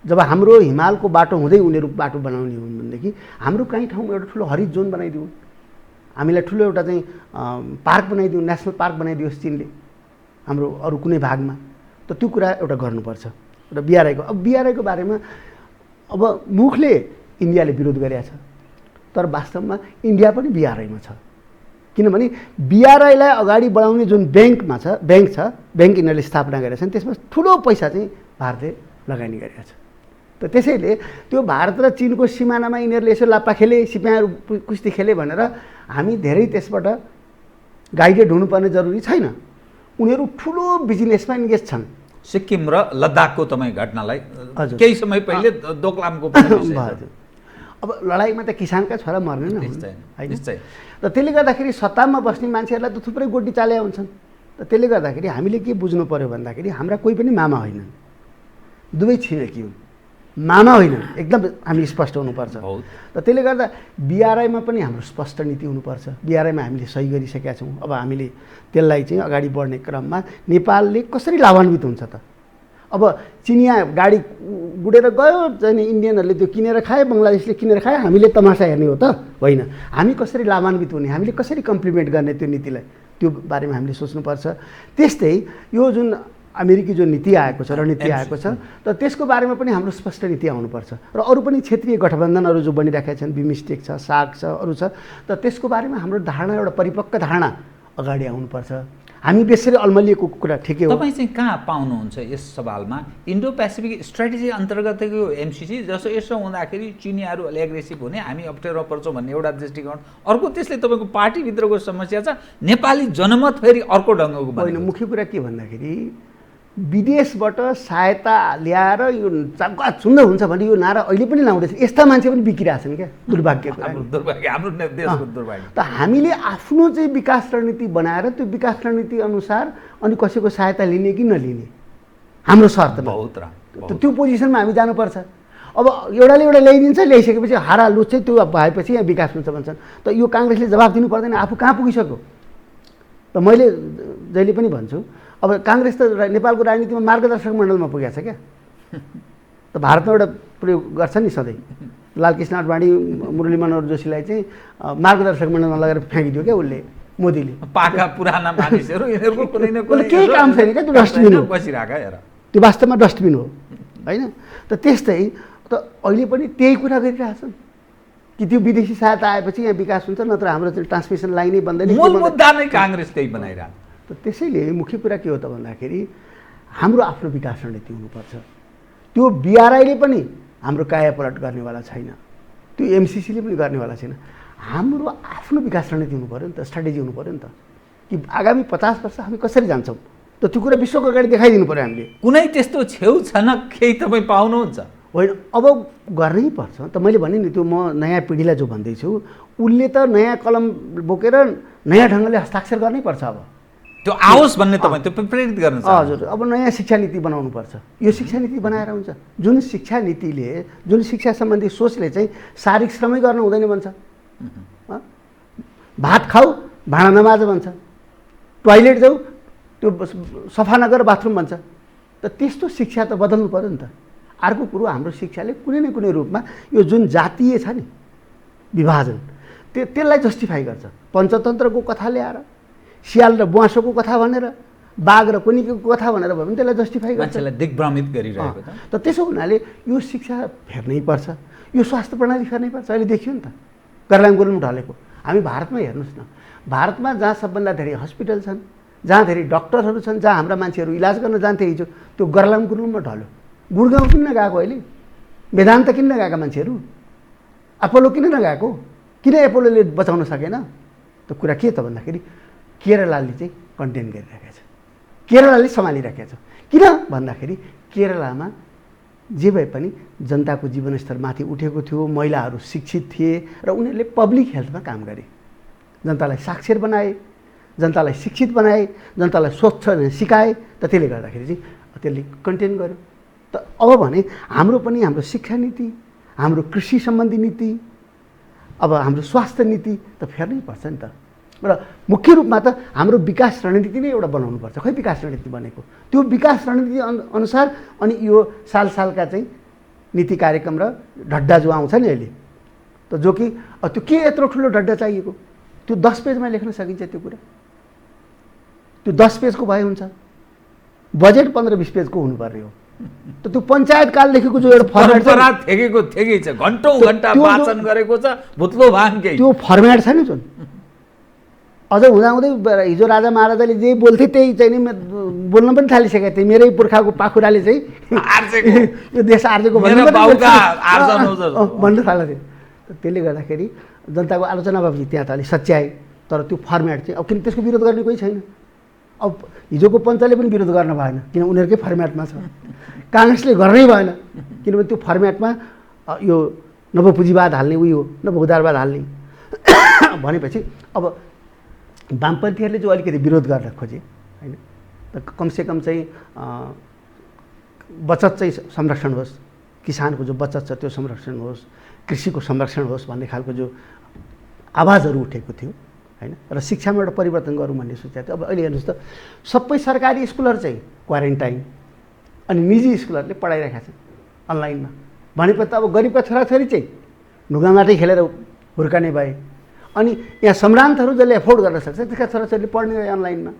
जब हाम्रो हिमालको बाटो हुँदै उनीहरू बाटो बनाउने हुन् भनेदेखि हाम्रो कहीँ ठाउँमा एउटा ठुलो हरित जोन बनाइदिउँ, हामीलाई ठुलो एउटा चाहिँ पार्क बनाइदिउँ, नेसनल पार्क बनाइदियोस् चिनले हाम्रो अरू कुनै भागमा। त त्यो कुरा एउटा गर्नुपर्छ। र बिआरआईको, अब बिआरआईको बारेमा अब मुखले इन्डियाले विरोध गरेको छ, तर वास्तवमा इन्डिया पनि बिआरआईमा छ। किनभने बिआरआईलाई अगाडि बढाउने जुन ब्याङ्क छ, ब्याङ्क यिनीहरूले स्थापना गरेका छन्, त्यसमा ठुलो पैसा चाहिँ भारतले लगानी गरेका छ। त त्यसैले त्यो भारत र चिनको सिमानामा यिनीहरूले यसो लाप्पा खेले, सिपाहीहरू कुस्ती खेले भनेर हामी धेरै त्यसबाट गाइडेड हुनुपर्ने जरुरी छैन। उनीहरू ठुलो बिजनेसमा इन्गेज छन्। सिक्किम र लद्दाखको तपाईँ घटनालाई हजुर केही समय पहिले दोक्लामको पनि अब लडाइँमा त किसानका छोरा मर्ने न निश्चय। त त्यसले गर्दाखेरि सत्तामा बस्ने मान्छेहरूलाई त थुप्रै गोटी चाले हुन्छन्। त त्यसले गर्दाखेरि हामीले के बुझ्नु पर्यो भन्दाखेरि, हाम्रा कोही पनि मामा होइनन्, दुवै छिमेकी हुन्, मामा होइनन्। एकदम हामी स्पष्ट हुनुपर्छ। त त्यसले गर्दा बिआरआईमा पनि हाम्रो स्पष्ट नीति हुनुपर्छ। बिआरआईमा हामीले सही गरिसकेका छौँ। अब हामीले त्यसलाई चाहिँ अगाडि बढ्ने क्रममा नेपालले कसरी लाभान्वित हुन्छ त? अब चिनिया गाडी गुडेर गयो, चाहिँ इन्डियनहरूले त्यो किनेर खाए, बङ्गलादेशले किनेर खाए, हामीले तमासा हेर्ने हो त होइन। हामी कसरी लाभान्वित हुने, हामीले कसरी कम्प्लिमेन्ट गर्ने त्यो नीतिलाई, त्यो बारेमा हामीले सोच्नुपर्छ। त्यस्तै यो जुन अमेरिकी जो नीति आएको छ, रणनीति आएको छ, त त्यसको बारेमा पनि हाम्रो स्पष्ट नीति आउनुपर्छ। र अरू पनि क्षेत्रीय गठबन्धनहरू जो बनिरहेका छन्, बिमस्टेक छ, सार्क छ, अरू छ, त त्यसको बारेमा हाम्रो धारणा, एउटा परिपक्व धारणा अगाडि आउनुपर्छ। हामी बेसरी अल्मलिएको कुरा ठिकै हो। तपाईँ चाहिँ कहाँ पाउनुहुन्छ यस सवालमा इन्डो पेसिफिक स्ट्राटेजी अन्तर्गतको एमसिसी, जसो यसो हुँदाखेरि चिनियाहरू अलि एग्रेसिभ हुने, हामी अप्ठ्यारो पर्छौँ भन्ने एउटा दृष्टिकोण, अर्को त्यसले तपाईँको पार्टीभित्रको समस्या छ, नेपाली जनमत फेरि अर्को ढङ्गको होइन। मुख्य कुरा के भन्दाखेरि, विदेशबाट सहायता ल्याएर यो जग्गा सुन्दर हुन्छ भने यो नारा अहिले पनि लाउँदैछ, यस्ता मान्छे पनि बिकिरहेछन् क्या। दुर्भाग्यको हाम्रो देशको दुर्भाग्य। त हामीले आफ्नो चाहिँ विकास रणनीति बनाएर त्यो विकास रणनीति अनुसार अनि कसैको सहायता लिने कि नलिने हाम्रो शर्त बहुत त्यो पोजिसनमा हामी जानुपर्छ। अब एउटाले एउटा ल्याइदिन्छ, ल्याइसकेपछि हारालुट चाहिँ त्यो भएपछि यहाँ विकास हुन्छ भन्छन्। त यो काङ्ग्रेसले जवाफ दिनु पर्दैन, आफू कहाँ पुगिसक्यो? त मैले जहिले पनि भन्छु, अब काङ्ग्रेस त नेपालको राजनीतिमा मार्गदर्शक मण्डलमा पुगेको छ क्या। त भारतमा एउटा प्रयोग गर्छ नि सधैँ, लालकृष्ण आडवाणी, मुरली मनोहर जोशीलाई चाहिँ मार्गदर्शक मण्डलमा लगेर फ्याँकिदियो क्या उसले, मोदीले। पाका पुराना मानिसहरू यिनीहरूको कुनै न कुनै केही काम छैन क्या, त्यो डस्टबिन हो, बसिरहेको हेर, त्यो वास्तवमा डस्टबिन हो होइन। त त्यस्तै त अहिले पनि त्यही कुरा गरिरहेछन् कि त्यो विदेशी सहायता आएपछि यहाँ विकास हुन्छ, नत्र हाम्रो चाहिँ ट्रान्समिसन लाइनै बन्दैन। मूल मुद्दा नै काङ्ग्रेस त्यही बनाइरहेको। त त्यसैले मुख्य कुरा के हो त भन्दाखेरि, हाम्रो आफ्नो विकास रणनीति हुनुपर्छ। त्यो बिआरआईले पनि हाम्रो कायापलट गर्नेवाला छैन, त्यो एमसिसीले पनि गर्नेवाला छैन। हाम्रो आफ्नो विकास रणनीति हुनु पऱ्यो नि त, स्ट्राटेजी हुनु पऱ्यो नि त। कि आगामी 50 वर्ष हामी कसरी जान्छौँ, त त्यो कुरा विश्वको अगाडि देखाइदिनु पऱ्यो हामीले। कुनै त्यस्तो छेउछानक केही तपाईँ पाउनुहुन्छ? होइन, अब गर्नै पर्छ। त मैले भने नि त्यो म नयाँ पिँढीलाई जो भन्दैछु, उसले त नयाँ कलम बोकेर नयाँ ढङ्गले हस्ताक्षर गर्नै पर्छ। अब त्यो आओस् भन्ने तपाईँ त्यो प्रेरित गर्नु छ। हजुर, अब नयाँ शिक्षा नीति बनाउनु पर्छ। यो शिक्षा नीति बनाएर हुन्छ, जुन शिक्षा नीतिले, जुन शिक्षा सम्बन्धी सोचले चाहिँ शारीरिक श्रमै गर्न हुँदैन भन्छ, भात खाऊ भाँडा नमाज भन्छ, टोइलेट जाऊ त्यो सफा नगर बाथरुम भन्छ। त त्यस्तो शिक्षा त बदल्नु पऱ्यो नि त। अर्को कुरो, हाम्रो शिक्षाले कुनै न कुनै रूपमा यो जुन जातीय छ नि विभाजन, त्यसलाई जस्टिफाई गर्छ। पञ्चतन्त्रको कथा ल्याएर, सियाल र बुवासोको कथा भनेर, बाघ र कुनीको कथा भनेर भयो भने त्यसलाई जस्टिफाई गर्छ, मान्छेलाई दिग्भ्रमित गरिरहेको त त्यसो हुनाले यो शिक्षा फेर्नै पर्छ, यो स्वास्थ्य प्रणाली फेर्नै पर्छ। अहिले देखियो नि त गर्लाङ गुरुङ ढलेको। हामी भारतमा हेर्नुहोस् न, भारतमा जहाँ सबभन्दा धेरै हस्पिटल छन्, जहाँ धेरै डक्टरहरू छन्, जहाँ हाम्रा मान्छेहरू इलाज गर्न जान्थे हिजो, त्यो गर्लाङ गुरुङमा ढल्यो। गुडगाउँ किन नगएको, अहिले वेदान्त किन नगएका मान्छेहरू, अपोलो किन नगएको, किन एपोलोले बचाउन सकेन? त कुरा के त भन्दाखेरि केरलाले चाहिँ कन्टेन गरिरहेको छ, केरलाले सम्हालिरहेको छ। किन भन्दाखेरि केरलामा जे भए पनि जनताको जीवनस्तर माथि उठेको थियो, महिलाहरू शिक्षित थिए र उनीहरूले पब्लिक हेल्थमा काम गरे, जनतालाई साक्षर बनाए, जनतालाई शिक्षित बनाए, जनतालाई स्वच्छ सिकाए। त त्यसले गर्दाखेरि चाहिँ त्यसले कन्टेन गर्यो। त अब भने हाम्रो पनि हाम्रो शिक्षा नीति, हाम्रो कृषि सम्बन्धी नीति, अब हाम्रो स्वास्थ्य नीति त फेर्नै पर्छ नि त। र मुख्य रूपमा त हाम्रो विकास रणनीति नै एउटा बनाउनु पर्छ। खै विकास रणनीति बनेको, त्यो विकास रणनीति अनुसार अनि यो सालका चाहिँ नीति कार्यक्रम र ढड्डा जो आउँछ नि अहिले, त जो कि त्यो के यत्रो ठुलो ढड्डा चाहिएको, त्यो 10 पेजमा लेख्न सकिन्छ। त्यो कुरा त्यो 10 पेजको भए हुन्छ, बजेट 15-20 पेजको हुनुपर्ने हो। त त्यो पञ्चायत कालदेखिको जो एउटा फर्मेट थेगेकै छ, घन्टौँ घन्टा वाचन गरेको छ, भुत्लो भाङकै त्यो फर्मेट छ नि जुन अझ हुँदाहुँदै हिजो राजा महाराजाले जे बोल्थे त्यही चाहिँ नि बोल्न पनि थालिसकेका थिए। मेरै पुर्खाको पाखुराले चाहिँ यो देश आर्जेको भन्नु थाल्यो थियो। त्यसले गर्दाखेरि जनताको आलोचना भएपछि त्यहाँ त अलिक सच्याए, तर त्यो फर्मेट चाहिँ अब किन त्यसको विरोध गर्ने कोही छैन। अब हिजोको पञ्चले पनि विरोध गर्न भएन, किन उनीहरूकै फर्मेटमा छ। काङ्ग्रेसले गर्नै भएन, किनभने त्यो फर्मेटमा यो नवपुँजीवाद हाल्ने उयो नवउदारवाद हाल्ने भनेपछि अब वामपन्थीहरूले जो अलिकति विरोध गर्न खोजे होइन, त कमसेकम चाहिँ बचत चाहिँ संरक्षण होस्, किसानको जो बचत छ त्यो संरक्षण होस्, कृषिको संरक्षण होस् भन्ने खालको जो आवाजहरू उठेको थियो होइन। र शिक्षामा एउटा परिवर्तन गरौँ भन्ने सोचेको थियो। अब अहिले हेर्नुहोस् त सबै सरकारी स्कुलहरू चाहिँ क्वारेन्टाइन, अनि निजी स्कुलहरूले पढाइरहेका छन् अनलाइनमा। भनेपछि त अब गरिबका छोराछोरी चाहिँ ढुङ्गामाटै खेलेर हुर्काने भए, अनि यहाँ सम्रान्तहरू जसले एफोर्ड गर्न सक्छ त्यसका छोराछोरीले पढ्ने भए अनलाइनमा।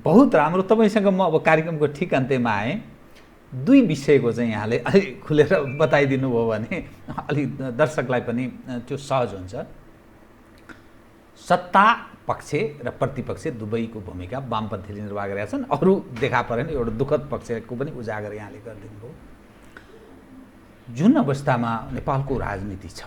बहुत राम्रो। तपाईँसँग म अब कार्यक्रमको ठिक अन्त्यमा आएँ। 2 विषयको चाहिँ यहाँले अलिक खुलेर बताइदिनु भयो भने अलिक दर्शकलाई पनि त्यो सहज हुन्छ। सत्ता पक्ष र प्रतिपक्ष दुवैको भूमिका वामपन्थीले निर्वाह गरेका छन्। अरू देखा परेन, एउटा दुःखद पक्षको पनि उजागर यहाँले गरिदिनु भयो। जुन अवस्थामा नेपालको राजनीति छ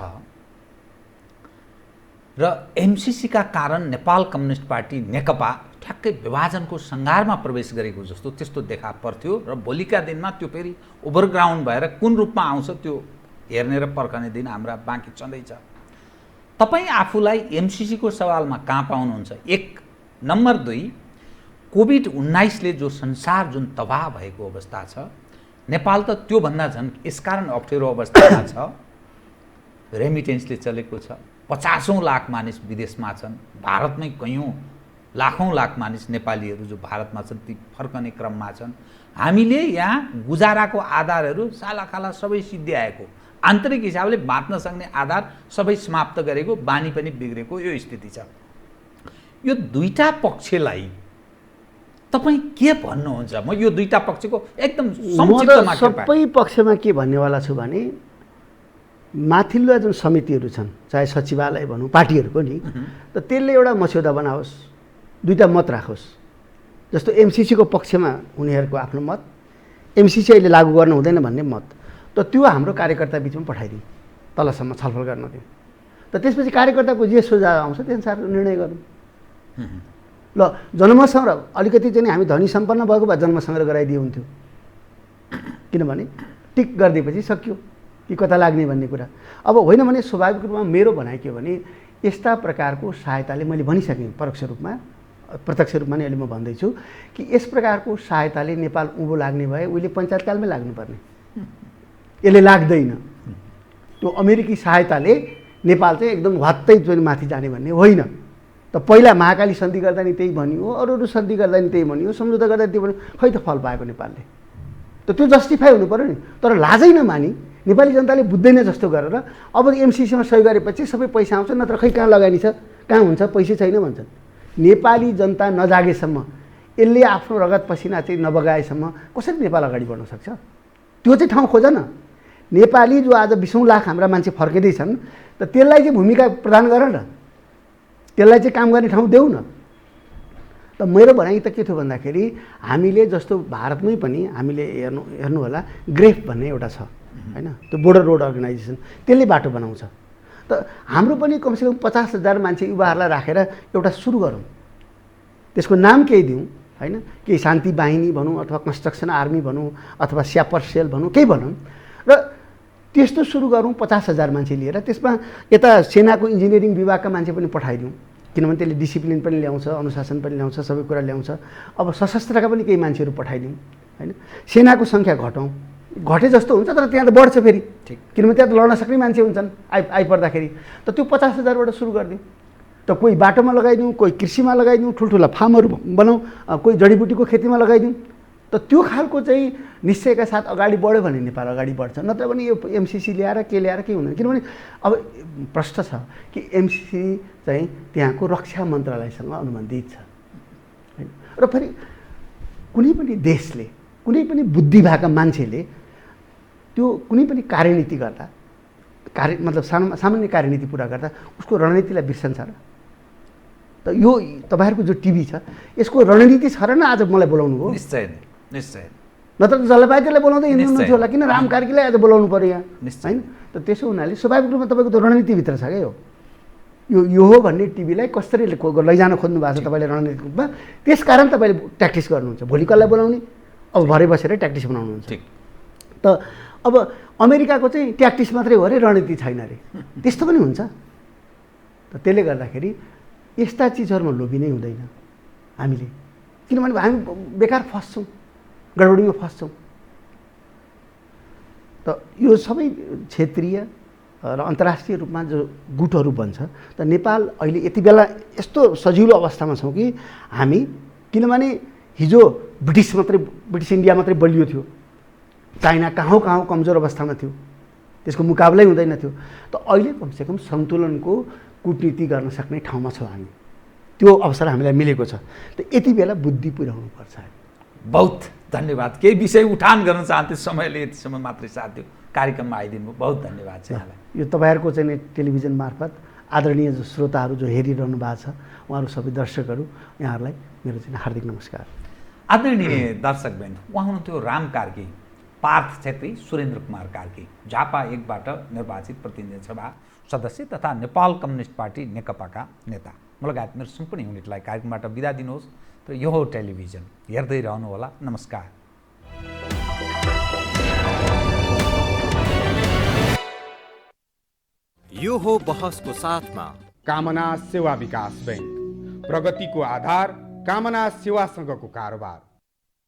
र एमसिसीका कारण नेपाल कम्युनिस्ट पार्टी नेकपा ठ्याक्कै विभाजनको सङ्घारमा प्रवेश गरेको जस्तो त्यस्तो देखा पर्थ्यो, र भोलिका दिनमा त्यो फेरि ओभरग्राउन्ड भएर कुन रूपमा आउँछ त्यो हेर्ने र पर्खने दिन हाम्रा बाँकी छँदैछ। तपाईँ आफूलाई एमसिसीको सवालमा कहाँ पाउनुहुन्छ? 1 नम्बर 2, कोभिड-19ले जो संसार जुन तबाह भएको अवस्था छ, नेपाल त त्योभन्दा झन् यसकारण अप्ठ्यारो अवस्थामा छ। रेमिटेन्सले चलेको छ, 50औं लाख मानिस विदेशमा छन्, भारतमै कयौँ लाखौँ लाख मानिस नेपालीहरू जो भारतमा छन् ती फर्कने क्रममा छन्। हामीले यहाँ गुजाराको आधारहरू सालाखाला सबै सिद्ध्याएको, आन्तरिक हिसाबले बाँच्न सक्ने आधार सबै समाप्त गरेको, बानी पनि बिग्रेको यो स्थिति छ। यो दुईटा पक्षलाई तपाईँ के भन्नुहुन्छ? म यो दुईटा पक्षको एकदम संक्षिप्तमा सबै पक्षमा के भन्नेवाला छु भने माथिल्लो जुन समितिहरू छन्, चाहे सचिवालय भनौँ पार्टीहरूको नि, त त्यसले एउटा मस्यौदा बनाओस्, 2टा मत राखोस्। जस्तो एमसिसीको पक्षमा उनीहरूको आफ्नो मत, एमसिसी अहिले लागू गर्न हुँदैन भन्ने मत, त त्यो हाम्रो कार्यकर्ता बिचमा पठाइदिउँ, तलसम्म छलफल गर्न दिउँ। त त्यसपछि कार्यकर्ताको जे सुझाव आउँछ त्यसअनुसार निर्णय गरौँ। ल जन्मसङ्ग्रह अलिकति चाहिँ हामी धनी सम्पन्न भएको भए जन्मसङ्ग्रह गराइदिए हुन्थ्यो, किनभने टिक गरिदिएपछि सक्यो कि कता लाग्ने भन्ने कुरा। अब होइन भने स्वाभाविक रूपमा मेरो भनाइ के हो भने यस्ता प्रकारको सहायताले मैले भनिसकेँ परोक्ष रूपमा, प्रत्यक्ष रूपमा नै अहिले म भन्दैछु कि यस प्रकारको सहायताले नेपाल उँभो लाग्ने भए उहिले पञ्चायतकालमै लाग्नुपर्ने, यसले लाग्दैन। त्यो अमेरिकी सहायताले नेपाल चाहिँ एकदम हत्तै चाहिँ माथि जाने भन्ने होइन। त पहिला महाकाली सन्धि गर्दा नि त्यही भनियो, अरू सन्धि गर्दा नि त्यही भनियो, सम्झौता गर्दा त्यही भनियो, खै त फल पाएको नेपालले। त त्यो जस्टिफाई हुनु पऱ्यो नि। तर लाजै नमानी नेपाली जनताले बुझ्दैन जस्तो गरेर अब एमसिसीमा सही गरेपछि सबै पैसा आउँछ, नत्र खै कहाँ लगानी छ, कहाँ हुन्छ, पैसा छैन भन्छन्। नेपाली जनता नजागेसम्म, यसले आफ्नो रगत पसिना चाहिँ नबगाएसम्म कसरी नेपाल अगाडि बढ्न सक्छ? त्यो चाहिँ ठाउँ खोज न। नेपाली जो आज 20औं लाख हाम्रा मान्छे फर्किँदैछन्, त त्यसलाई चाहिँ भूमिका प्रदान गर न, त्यसलाई चाहिँ काम गर्ने ठाउँ देऊ न। त मेरो भनाइ त के थियो भन्दाखेरि हामीले जस्तो भारतमै पनि हामीले हेर्नु होला ग्रेफ भन्ने एउटा छ हैन, त्यो बोर्डर रोड अर्गनाइजेसन, त्यसले बाटो बनाउँछ। त हाम्रो पनि कमसेकम 50,000 मान्छे युवाहरूलाई राखेर एउटा सुरु गरौँ, त्यसको नाम केही दिउँ हैन, केही शान्ति बाहिनी भनौँ अथवा कन्स्ट्रक्सन आर्मी भनौँ अथवा स्यापर सेल भनौँ, केही भनौँ, र त्यस्तो सुरु गरौँ 50,000 मान्छे लिएर। त्यसमा यता सेनाको इन्जिनियरिङ विभागका मान्छे पनि पठाइदिउँ, किनभने त्यसले डिसिप्लिन पनि ल्याउँछ, अनुशासन पनि ल्याउँछ, सबै कुरा ल्याउँछ। अब सशस्त्रका पनि केही मान्छेहरू पठाइदिउँ हैन। सेनाको सङ्ख्या घटाउँ, घटे जस्तो हुन्छ तर त्यहाँ त बढ्छ फेरि, किनभने त्यहाँ त लड्न सक्ने मान्छे हुन्छन् आइपर्दाखेरि। त त्यो 50,000बाट सुरु गरिदिउँ। त कोही बाटोमा लगाइदिउँ, कोही कृषिमा लगाइदिउँ, ठुल्ठुला फार्महरू बनाऊँ, कोही जडीबुटीको खेतीमा लगाइदिउँ। त त्यो खालको चाहिँ निश्चयका साथ अगाडि बढ्यो भने नेपाल अगाडि बढ्छ। नत्र भने यो एमसिसी ल्याएर के ल्याएर केही हुँदैन। किनभने अब प्रश्न छ कि एमसिसी चाहिँ त्यहाँको रक्षा मन्त्रालयसँग अनुबन्धित छ हैन, र फेरि कुनै पनि देशले, कुनै पनि बुद्धि भएका मान्छेले त्यो कुनै पनि कार्यनीति गर्दा, मतलब सामान्य कार्यनीति पुरा गर्दा उसको रणनीतिलाई बिर्सन्छ र? त यो तपाईँहरूको जो टिभी छ यसको रणनीति छ र न आज मलाई बोलाउनु भयो? निश्चय निश्चय। नत्र जलपाइगुडीलाई बोलाउँदै हिँड्नु थियो होला, किन राम कार्कीलाई आज बोलाउनु पऱ्यो यहाँ हैन? त त्यसो हुनाले स्वाभाविक रूपमा तपाईँको त रणनीतिभित्र छ क्या यो हो भन्ने टिभीलाई कसरी लैजान खोज्नु भएको छ तपाईँले रणनीतिक रूपमा। त्यसकारण तपाईँले ट्याक्टिस गर्नुहुन्छ, भोलि कसलाई बोलाउने, अब भरे बसेर ट्याक्टिस बनाउनुहुन्छ। त अब अमेरिकाको चाहिँ ट्याक्टिस मात्रै हो अरे, रणनीति छैन अरे, त्यस्तो पनि हुन्छ। त त्यसले गर्दाखेरि यस्ता चिजहरूमा लोभिनै हुँदैन हामीले, किनभने हामी बेकार फस्छौँ, गडबडीमा फस्छौँ। त यो सबै क्षेत्रीय र अन्तर्राष्ट्रिय रूपमा जो गुटहरू बन्छ, त नेपाल अहिले यति बेला यस्तो सजिलो अवस्थामा छौँ कि हामी, किनभने हिजो ब्रिटिस इन्डिया मात्रै बलियो थियो, चाइना कहाँ कमजोर अवस्थामा थियो, त्यसको मुकाबलै हुँदैन थियो। त अहिले कमसेकम सन्तुलनको कूटनीति गर्न सक्ने ठाउँमा छौँ हामी, त्यो अवसर हामीलाई मिलेको छ। त यति बेला बुद्धि पुर्याउनु पर्छ। बहुत धन्यवाद। केही विषय उठान गर्न चाहन्थे, समयले यतिसम्म मात्रै साथ दियो, कार्यक्रममा आइदिनु, बहुत धन्यवाद छ यहाँलाई। यो तपाईँहरूको चाहिँ टेलिभिजन मार्फत आदरणीय जो श्रोताहरू जो हेरिरहनु भएको छ, उहाँहरू सबै दर्शकहरू, यहाँहरूलाई मेरो चाहिँ हार्दिक नमस्कार। आदरणीय दर्शकबृन्द, उहाँ हुनुहुन्थ्यो राम कार्की, पार्थ छेत्री, सुरेन्द्र कुमार कार्की, झापा 1बाट निर्वाचित प्रतिनिधि सभा सदस्य तथा नेपाल कम्युनिस्ट पार्टी नेकपाका नेता। लगायत मेरो सम्पूर्ण युनिटलाई कार्यक्रमबाट बिदा दिनुहोस् र यो हो टेलिभिजन, हेर्दै रहनुहोला। नमस्कार। यो हो बहसको साथमा कामना सेवा विकास बैंक, प्रगतिको आधार कामना सेवासँगको कारोबार।